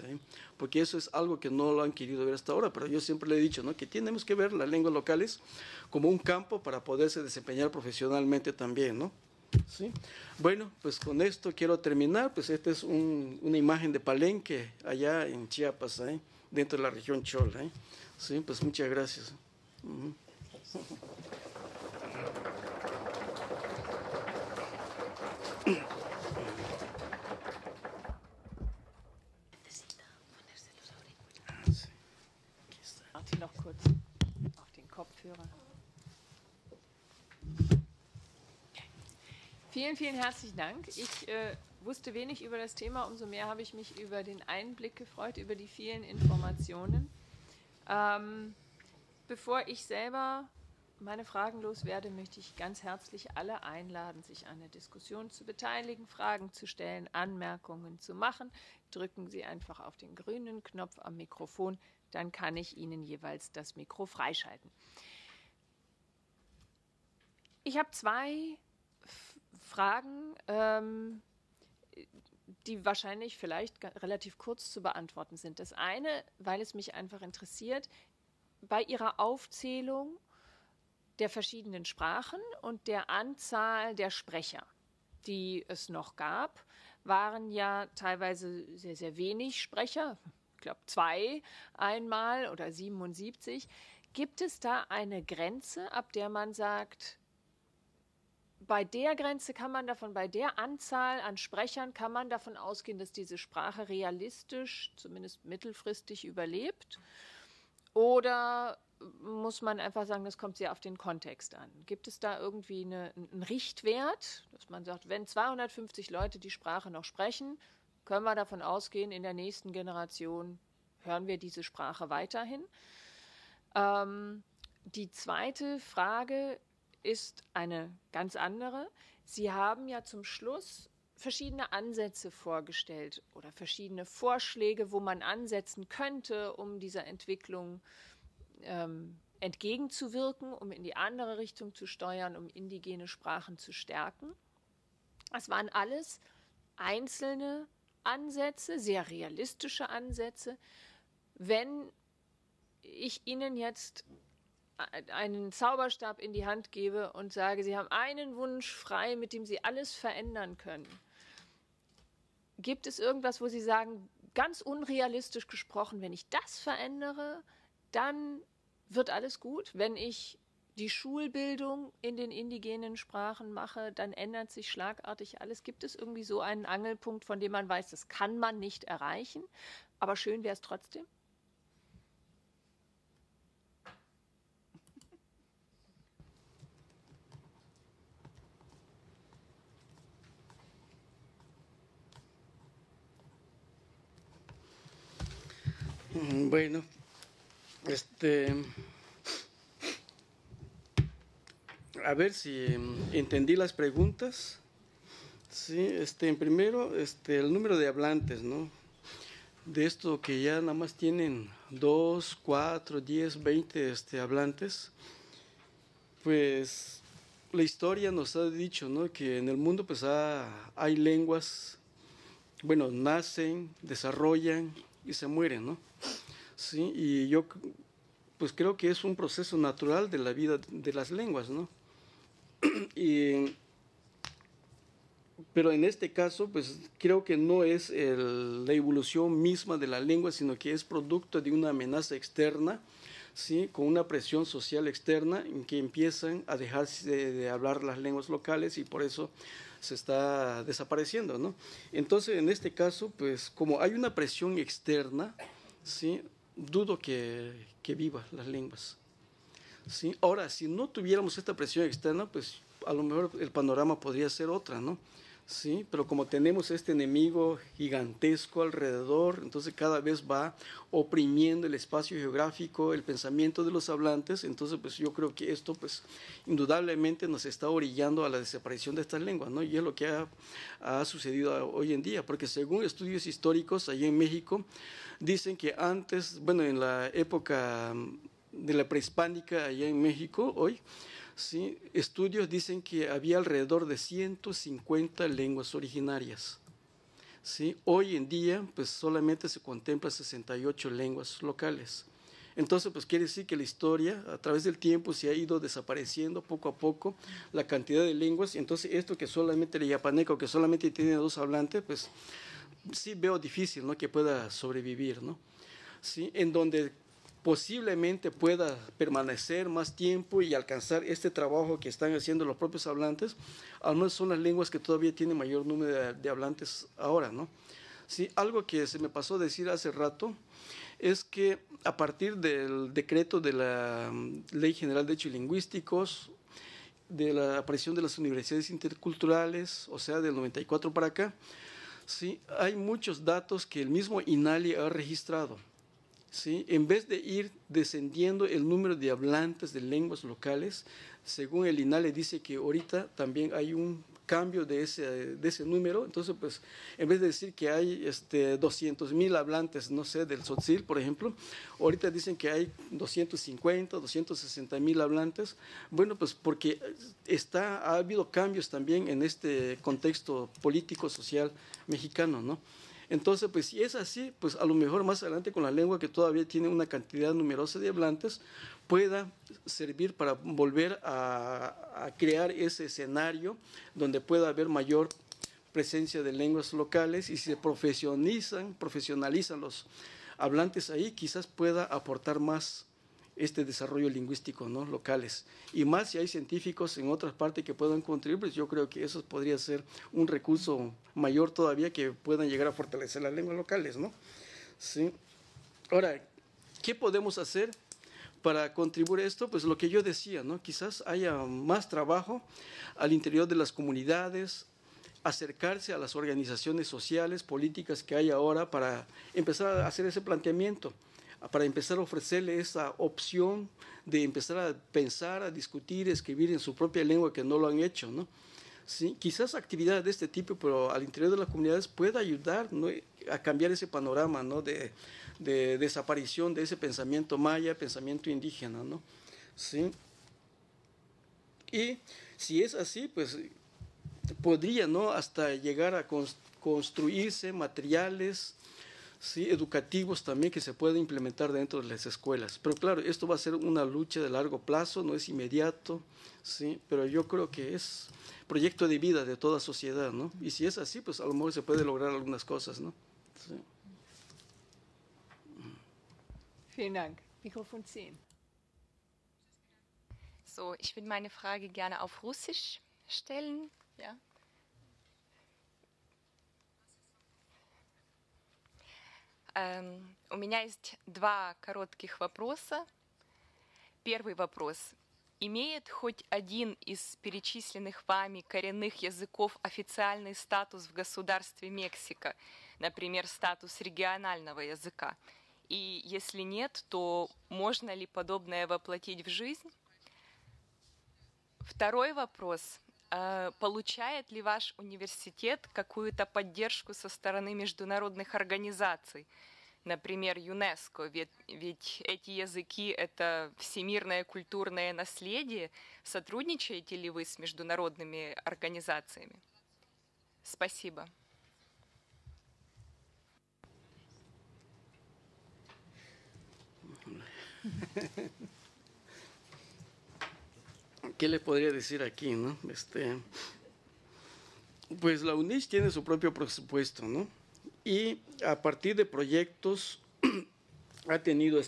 porque eso es algo que no lo han querido ver hasta ahora, pero yo siempre le he dicho, ¿no?, que tenemos que ver las lenguas locales como un campo para poderse desempeñar profesionalmente también, ¿no? ¿Sí? Bueno, pues con esto quiero terminar. Pues esta es una imagen de Palenque allá en Chiapas, dentro de la región Chola. Sí, pues muchas gracias. Warte noch kurz auf den Kopfhörer. Vielen, vielen herzlichen Dank. Ich wusste wenig über das Thema, umso mehr habe ich mich über den Einblick gefreut, über die vielen Informationen. Bevor ich selber meine Fragen loswerde, möchte ich ganz herzlich alle einladen, sich an der Diskussion zu beteiligen, Fragen zu stellen, Anmerkungen zu machen. Drücken Sie einfach auf den grünen Knopf am Mikrofon, dann kann ich Ihnen jeweils das Mikro freischalten. Ich habe zwei Fragen, die wahrscheinlich vielleicht relativ kurz zu beantworten sind. Das eine, weil es mich einfach interessiert, bei Ihrer Aufzählung der verschiedenen Sprachen und der Anzahl der Sprecher, die es noch gab, waren ja teilweise sehr, sehr wenig Sprecher, ich glaube 2 einmal oder 77. Gibt es da eine Grenze, ab der man sagt, bei der Grenze kann man davon, bei der Anzahl an Sprechern kann man davon ausgehen, dass diese Sprache realistisch, zumindest mittelfristig überlebt? Oder muss man einfach sagen, das kommt sehr auf den Kontext an? Gibt es da irgendwie einen Richtwert, dass man sagt, wenn 250 Leute die Sprache noch sprechen, können wir davon ausgehen, in der nächsten Generation hören wir diese Sprache weiterhin? Die zweite Frage ist eine ganz andere. Sie haben ja zum Schluss verschiedene Ansätze vorgestellt oder verschiedene Vorschläge, wo man ansetzen könnte, um dieser Entwicklung entgegenzuwirken, um in die andere Richtung zu steuern, um indigene Sprachen zu stärken. Das waren alles einzelne Ansätze, sehr realistische Ansätze. Wenn ich Ihnen jetzt einen Zauberstab in die Hand gebe und sage, Sie haben einen Wunsch frei, mit dem Sie alles verändern können. Gibt es irgendwas, wo Sie sagen, ganz unrealistisch gesprochen, wenn ich das verändere, dann wird alles gut? Wenn ich die Schulbildung in den indigenen Sprachen mache, dann ändert sich schlagartig alles. Gibt es irgendwie so einen Angelpunkt, von dem man weiß, das kann man nicht erreichen, aber schön wäre es trotzdem? Bueno, a ver si entendí las preguntas. Sí, primero, el número de hablantes, ¿no? De esto que ya nada más tienen 2, 4, 10, 20 hablantes, pues la historia nos ha dicho, ¿no?, que en el mundo pues hay lenguas, bueno, nacen, desarrollan y se mueren, ¿no? Sí, y yo pues creo que es un proceso natural de la vida de las lenguas, ¿no? Pero en este caso, pues creo que no es la evolución misma de la lengua, sino que es producto de una amenaza externa, ¿sí?, con una presión social externa en que empiezan a dejarse de hablar las lenguas locales y por eso se está desapareciendo, ¿no? Entonces, en este caso, pues como hay una presión externa, ¿sí?, dudo que viva las lenguas, ¿sí? Ahora, si no tuviéramos esta presión externa, pues a lo mejor el panorama podría ser otra, ¿no? Sí, pero como tenemos este enemigo gigantesco alrededor, entonces cada vez va oprimiendo el espacio geográfico, el pensamiento de los hablantes, entonces pues yo creo que esto pues indudablemente nos está orillando a la desaparición de estas lenguas, ¿no? Y es lo que ha sucedido hoy en día, porque según estudios históricos allá en México, dicen que antes, bueno, en la época de la prehispánica allá en México hoy, ¿sí? Estudios dicen que había alrededor de 150 lenguas originarias. ¿Sí? Hoy en día, pues solamente se contempla 68 lenguas locales. Entonces, pues quiere decir que la historia, a través del tiempo, se ha ido desapareciendo poco a poco la cantidad de lenguas. Entonces, esto que solamente el yapaneco, que solamente tiene 2 hablantes, pues sí veo difícil, ¿no?, que pueda sobrevivir, ¿no? ¿Sí? En donde posiblemente pueda permanecer más tiempo y alcanzar este trabajo que están haciendo los propios hablantes, al menos son las lenguas que todavía tienen mayor número de hablantes ahora, ¿no? Sí, algo que se me pasó a decir hace rato es que a partir del decreto de la Ley General de Hechos Lingüísticos, de la aparición de las universidades interculturales, o sea, del 94 para acá, sí, hay muchos datos que el mismo INALI ha registrado. ¿Sí? En vez de ir descendiendo el número de hablantes de lenguas locales, según el INALI dice que ahorita también hay un cambio de ese número. Entonces, pues, en vez de decir que hay 200,000 hablantes, no sé, del tzotzil, por ejemplo, ahorita dicen que hay 250, 260,000 hablantes. Bueno, pues porque ha habido cambios también en este contexto político, social mexicano, ¿no? Entonces, pues si es así, pues a lo mejor más adelante con la lengua que todavía tiene una cantidad numerosa de hablantes, pueda servir para volver a crear ese escenario donde pueda haber mayor presencia de lenguas locales, y si se profesionalizan los hablantes ahí, quizás pueda aportar más este desarrollo lingüístico, ¿no?, locales. Y más si hay científicos en otras partes que puedan contribuir, pues yo creo que eso podría ser un recurso mayor todavía, que puedan llegar a fortalecer las lenguas locales, ¿no? Sí. Ahora, ¿qué podemos hacer para contribuir a esto? Pues lo que yo decía, ¿no? Quizás haya más trabajo al interior de las comunidades, acercarse a las organizaciones sociales, políticas que hay ahora, para empezar a hacer ese planteamiento, para empezar a ofrecerle esa opción de empezar a pensar, a discutir, a escribir en su propia lengua, que no lo han hecho, ¿no? Sí, quizás actividades de este tipo, pero al interior de las comunidades, pueda ayudar, ¿no?, a cambiar ese panorama, ¿no?, de desaparición de ese pensamiento maya, pensamiento indígena, ¿no? Sí. Y si es así, pues podría, ¿no?, hasta llegar a construirse materiales, sí, educativos también, que se pueden implementar dentro de las escuelas. Pero claro, esto va a ser una lucha de largo plazo, no es inmediato, sí, pero yo creo que es proyecto de vida de toda sociedad, ¿no? Y si es así, pues a lo mejor se puede lograr algunas cosas, ¿no? Sí. Vielen Dank. Mikrofon 10. So, ich würde meine Frage gerne auf Russisch stellen. Ja. У меня есть 2 коротких вопроса. Первый вопрос. Имеет хоть один из перечисленных вами коренных языков официальный статус в государстве Мексика, например, статус регионального языка? И если нет, то можно ли подобное воплотить в жизнь? Второй вопрос. Получает ли ваш университет какую-то поддержку со стороны международных организаций, например, ЮНЕСКО, ведь эти языки – это всемирное культурное наследие. Сотрудничаете ли вы с международными организациями? Спасибо. ¿Qué le podría decir aquí, no? Pues la UNIS tiene su propio presupuesto, ¿no? Y a partir de proyectos ha tenido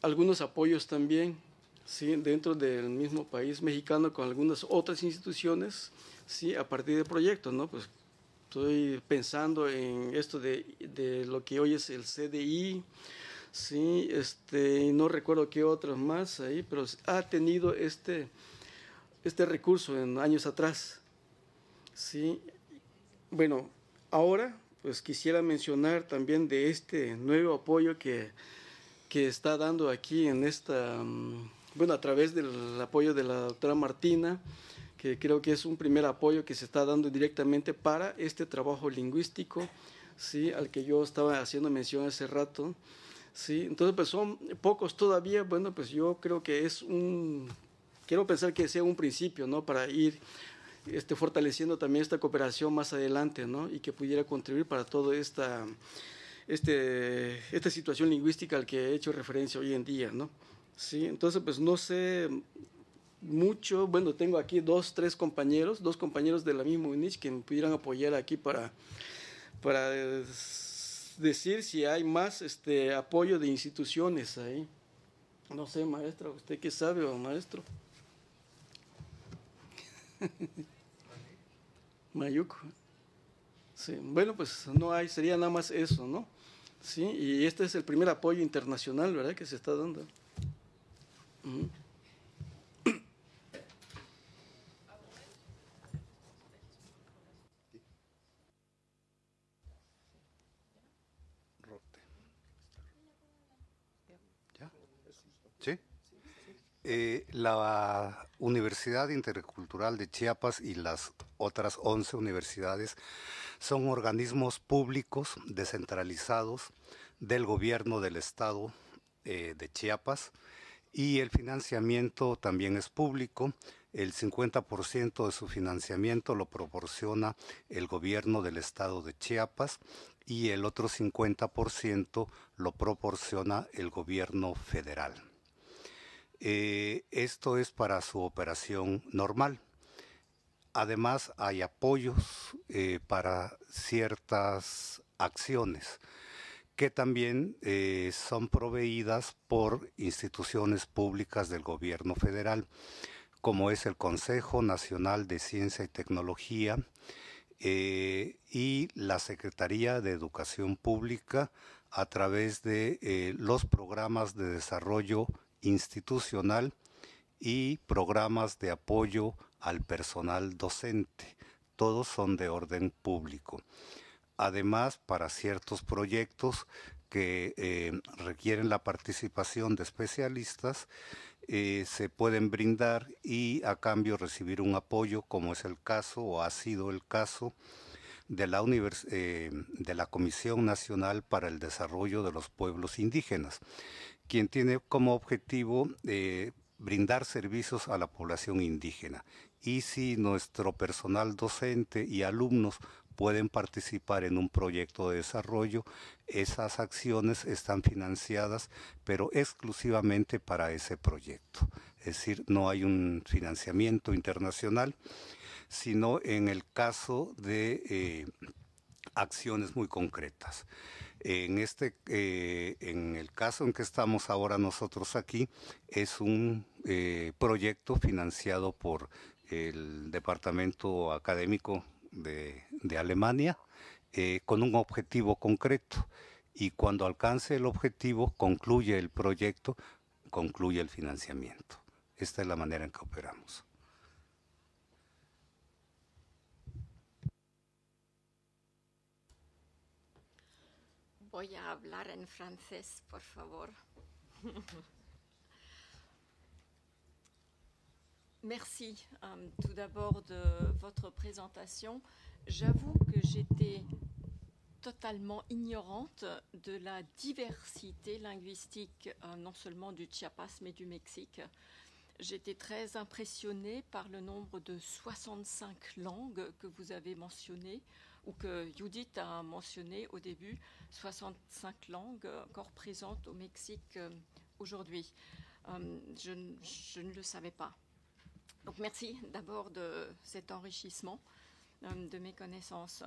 algunos apoyos también, ¿sí?, dentro del mismo país mexicano, con algunas otras instituciones, ¿sí?, a partir de proyectos, ¿no? Pues estoy pensando en esto de lo que hoy es el CDI, sí, no recuerdo qué otros más ahí, pero ha tenido este recurso en años atrás, sí. Bueno, ahora pues quisiera mencionar también de este nuevo apoyo que está dando aquí en a través del apoyo de la doctora Martina, que creo que es un primer apoyo que se está dando directamente para este trabajo lingüístico, sí, al que yo estaba haciendo mención hace rato. Sí, entonces pues son pocos todavía. Bueno, pues yo creo que es un quiero pensar que sea un principio, ¿no? Para ir fortaleciendo también esta cooperación más adelante, ¿no? Y que pudiera contribuir para toda esta situación lingüística al que he hecho referencia hoy en día, ¿no? Sí, entonces, pues no sé mucho. Bueno, tengo aquí dos compañeros de la misma UNICH que me pudieran apoyar aquí para decir si hay más apoyo de instituciones ahí. No sé, maestra, ¿usted qué sabe, o maestro? Mayuco. Sí, bueno, pues no hay, sería nada más eso, ¿no? Sí, y este es el primer apoyo internacional, ¿verdad?, que se está dando. Uh-huh. ¿Sí? La Universidad Intercultural de Chiapas y las otras 11 universidades son organismos públicos descentralizados del gobierno del estado de Chiapas, y el financiamiento también es público. El 50% de su financiamiento lo proporciona el gobierno del estado de Chiapas y el otro 50% lo proporciona el gobierno federal. Esto es para su operación normal. Además, hay apoyos para ciertas acciones que también son proveídas por instituciones públicas del gobierno federal, como es el Consejo Nacional de Ciencia y Tecnología y la Secretaría de Educación Pública a través de los programas de desarrollo institucional y programas de apoyo al personal docente. Todos son de orden público. Además, para ciertos proyectos que requieren la participación de especialistas, se pueden brindar y a cambio recibir un apoyo, como es el caso o ha sido el caso de la Comisión Nacional para el Desarrollo de los Pueblos Indígenas, quien tiene como objetivo brindar servicios a la población indígena. Y si nuestro personal docente y alumnos pueden participar en un proyecto de desarrollo, esas acciones están financiadas, pero exclusivamente para ese proyecto. Es decir, no hay un financiamiento internacional, sino en el caso de acciones muy concretas. En el caso en que estamos ahora nosotros aquí, es un proyecto financiado por el Departamento Académico de Alemania, con un objetivo concreto, y cuando alcance el objetivo, concluye el proyecto, concluye el financiamiento. Esta es la manera en que operamos. Voy a hablar en francés, por favor. Merci tout d'abord de votre présentation. J'avoue que j'étais totalement ignorante de la diversité linguistique, non seulement du Chiapas, mais du Mexique. J'étais très impressionnée par le nombre de 65 langues que vous avez mentionnées, ou que Judith a mentionné au début, 65 langues encore présentes au Mexique aujourd'hui. Je ne le savais pas. Donc merci d'abord de cet enrichissement de mes connaissances.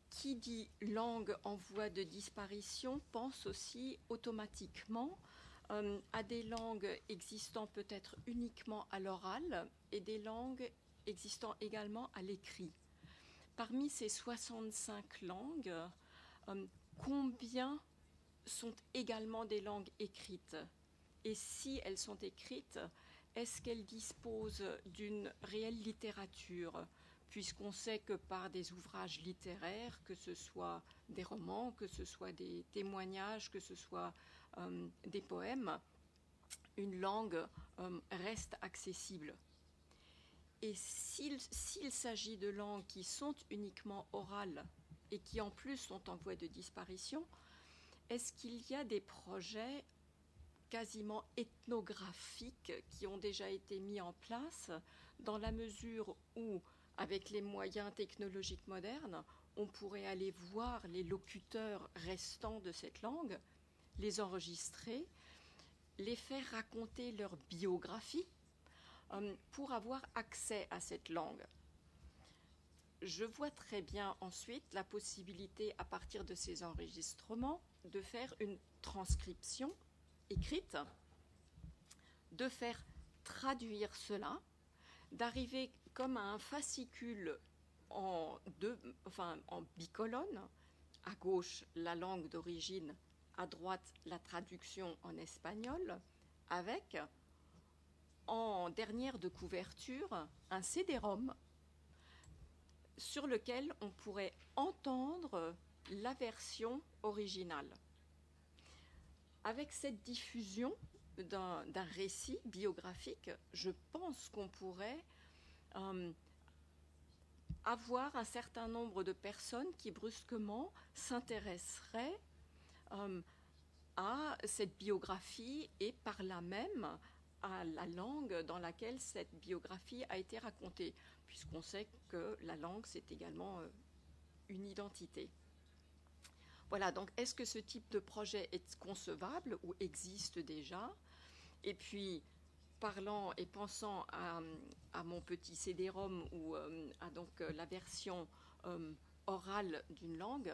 Qui dit langue en voie de disparition pense aussi automatiquement à des langues existant peut-être uniquement à l'oral et des langues existant également à l'écrit. Parmi ces 65 langues, combien sont également des langues écrites? Et si elles sont écrites, est-ce qu'elles disposent d'une réelle littérature? Puisqu'on sait que par des ouvrages littéraires, que ce soit des romans, que ce soit des témoignages, que ce soit des poèmes, une langue reste accessible. Et s'il s'agit de langues qui sont uniquement orales et qui en plus sont en voie de disparition, est-ce qu'il y a des projets quasiment ethnographiques qui ont déjà été mis en place, dans la mesure où, avec les moyens technologiques modernes, on pourrait aller voir les locuteurs restants de cette langue, les enregistrer, les faire raconter leur biographie pour avoir accès à cette langue. Je vois très bien ensuite la possibilité, à partir de ces enregistrements, de faire une transcription écrite, de faire traduire cela, d'arriver comme à un fascicule en bicolone, à gauche la langue d'origine, à droite la traduction en espagnol, avec, en dernière de couverture, un CD-ROM sur lequel on pourrait entendre la version originale. Avec cette diffusion d'un récit biographique, je pense qu'on pourrait avoir un certain nombre de personnes qui brusquement s'intéresseraient à cette biographie et par là même à la langue dans laquelle cette biographie a été racontée, puisqu'on sait que la langue, c'est également une identité. Voilà, donc est-ce que ce type de projet est concevable ou existe déjà? Et puis, parlant et pensant à mon petit CD-ROM ou à donc la version orale d'une langue,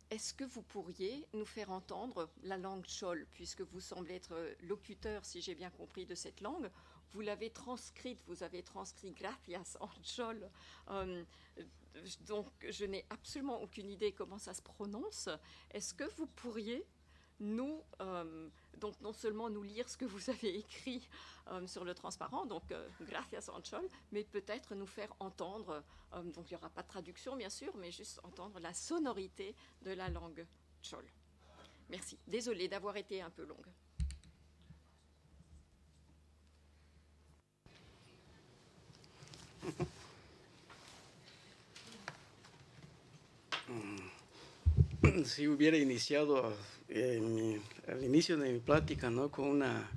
est-ce que vous pourriez nous faire entendre la langue Tchol, puisque vous semblez être locuteur, si j'ai bien compris, de cette langue? Vous l'avez transcrite, vous avez transcrit Gracias en Tchol. Donc, je n'ai absolument aucune idée comment ça se prononce. Est-ce que vous pourriez nous, donc non seulement nous lire ce que vous avez écrit sur le transparent, donc Gracias en Tchol, mais peut-être nous faire entendre, donc il n'y aura pas de traduction bien sûr, mais juste entendre la sonorité de la langue Tchol. Merci. Désolée d'avoir été un peu longue. Si hubiera iniciado al inicio de mi plática, ¿no?, con una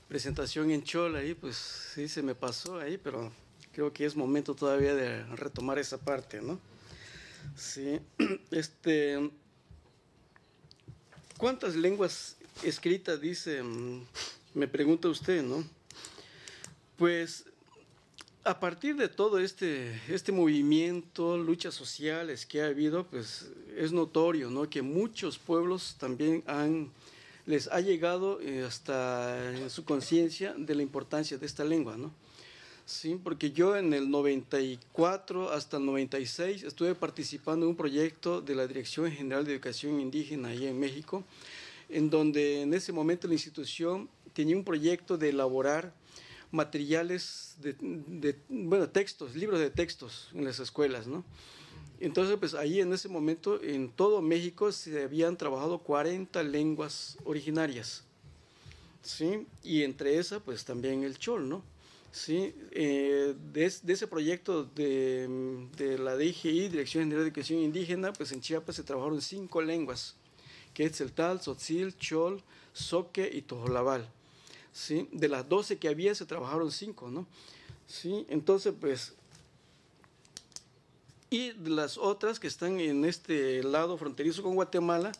presentación en Tchol ahí, pues sí se me pasó ahí, pero creo que es momento todavía de retomar esa parte, ¿no? Sí, ¿cuántas lenguas escritas dice? Me pregunta usted, ¿no? Pues a partir de todo este movimiento, luchas sociales que ha habido, pues es notorio, ¿no?, que muchos pueblos también les ha llegado hasta en su conciencia de la importancia de esta lengua, ¿no? Sí, porque yo en el 94 hasta el 96 estuve participando en un proyecto de la Dirección General de Educación Indígena allá en México, en donde en ese momento la institución tenía un proyecto de elaborar materiales bueno, textos, libros de textos en las escuelas, ¿no? Entonces, pues ahí en ese momento en todo México se habían trabajado 40 lenguas originarias, ¿sí? Y entre esas, pues también el Tchol, ¿no? Sí, de ese proyecto de la DGI, Dirección General de Educación Indígena, pues en Chiapas se trabajaron 5 lenguas, que es Tzeltal, Tzotzil, Tchol, Zoque y Tojolabal. ¿Sí? De las 12 que había se trabajaron 5, ¿no? ¿Sí? Entonces, pues, y de las otras que están en este lado fronterizo con Guatemala,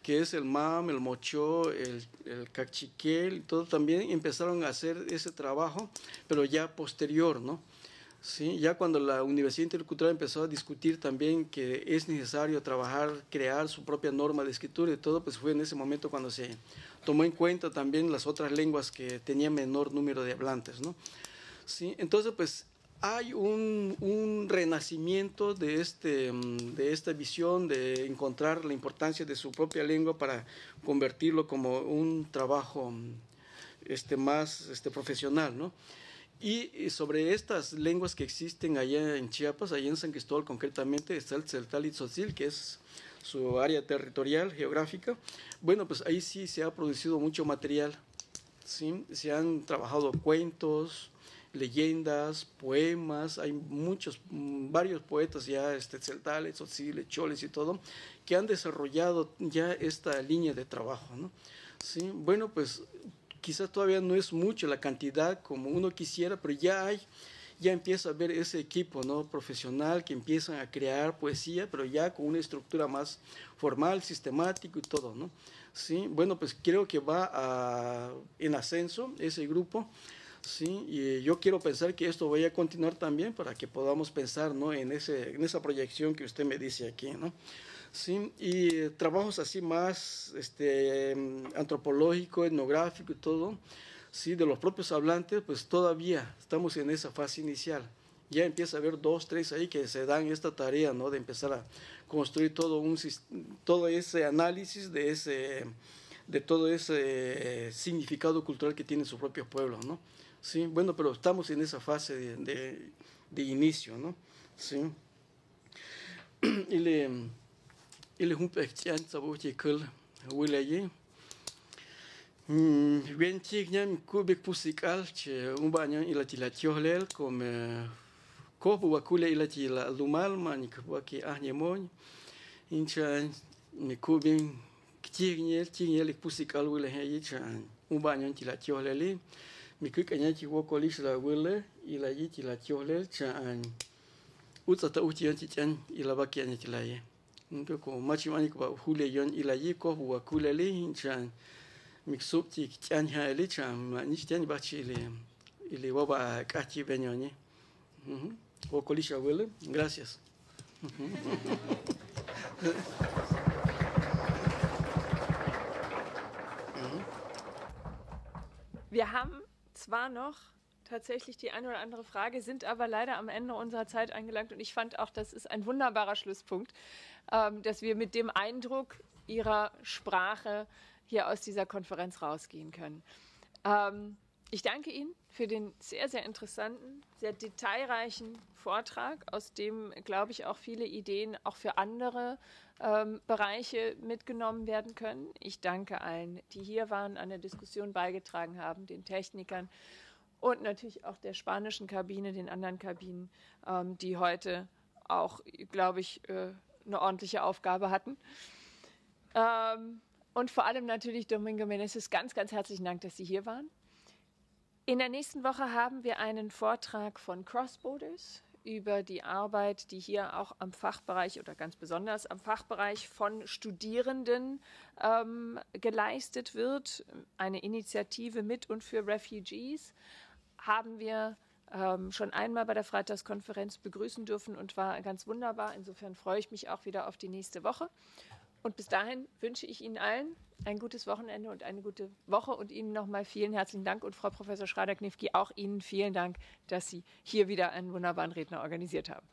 que es el MAM, el Mochó, el Cachiquel, y todo, también empezaron a hacer ese trabajo, pero ya posterior, ¿no? ¿Sí? Ya cuando la Universidad Intercultural empezó a discutir también que es necesario trabajar, crear su propia norma de escritura y todo, pues fue en ese momento cuando se tomó en cuenta también las otras lenguas que tenían menor número de hablantes, ¿no? ¿Sí? Entonces, pues hay un renacimiento de esta visión de encontrar la importancia de su propia lengua para convertirlo como un trabajo más profesional, ¿no? Y sobre estas lenguas que existen allá en Chiapas, allá en San Cristóbal concretamente, está el Tzeltal y Tzotzil, que es su área territorial, geográfica. Bueno, pues ahí sí se ha producido mucho material, ¿sí? Se han trabajado cuentos, leyendas, poemas, hay varios poetas ya, Tzeltales, Tzotziles, Choles y todo, que han desarrollado ya esta línea de trabajo, ¿no? ¿sí? Bueno, pues quizás todavía no es mucho la cantidad como uno quisiera, pero ya empieza a haber ese equipo, ¿no?, profesional que empiezan a crear poesía, pero ya con una estructura más formal, sistemática y todo, ¿no? Sí, bueno, pues creo que va en ascenso ese grupo, sí, y yo quiero pensar que esto vaya a continuar también para que podamos pensar, ¿no?, en esa proyección que usted me dice aquí, ¿no? Sí, y trabajos así más antropológico, etnográfico y todo, sí, de los propios hablantes, pues todavía estamos en esa fase inicial. Ya empieza a haber 2, 3 ahí que se dan esta tarea, ¿no?, de empezar a construir todo ese análisis de todo ese significado cultural que tiene su propio pueblo, ¿no? Sí, bueno, pero estamos en esa fase de inicio, ¿no? Sí. Ile humpechan sabuchi kul wilayi. Bien chignan kubik pusikal che umbanyan ilatilatiohlel comme kobu wakule ilatila lumal manik waki ahnyemon inchan ni kubin chignyel pusikal wilayi chan umbanyan tilatiohleli mikuk anyachi wokolish la wile ilayi tilatiohlel chan utsata uchiyan chichan ilabaki anyatilaye nko ko machimani ko hule yon ilayi kobu wakuleli inchan Mixup ti chan hali cham ni chan bachi ile waba kachi benyoni. O colisha wele. Gracias. Wir haben zwar noch tatsächlich die eine oder andere Frage, sind aber leider am Ende unserer Zeit angelangt und ich fand auch, das ist ein wunderbarer Schlusspunkt, dass wir mit dem Eindruck Ihrer Sprache hier aus dieser Konferenz rausgehen können. Ich danke Ihnen für den sehr, sehr interessanten, sehr detailreichen Vortrag, aus dem, glaube ich, auch viele Ideen auch für andere Bereiche mitgenommen werden können. Ich danke allen, die hier waren, an der Diskussion beigetragen haben, den Technikern und natürlich auch der spanischen Kabine, den anderen Kabinen, die heute auch, glaube ich, eine ordentliche Aufgabe hatten. Und vor allem natürlich Domingo Meneses, ganz, ganz herzlichen Dank, dass Sie hier waren. In der nächsten Woche haben wir einen Vortrag von Crossborders über die Arbeit, die hier auch am Fachbereich oder ganz besonders am Fachbereich von Studierenden geleistet wird. Eine Initiative mit und für Refugees haben wir schon einmal bei der Freitagskonferenz begrüßen dürfen und war ganz wunderbar. Insofern freue ich mich auch wieder auf die nächste Woche. Und bis dahin wünsche ich Ihnen allen ein gutes Wochenende und eine gute Woche und Ihnen nochmal vielen herzlichen Dank und Frau Professor Schrader-Knifki, auch Ihnen vielen Dank, dass Sie hier wieder einen wunderbaren Redner organisiert haben.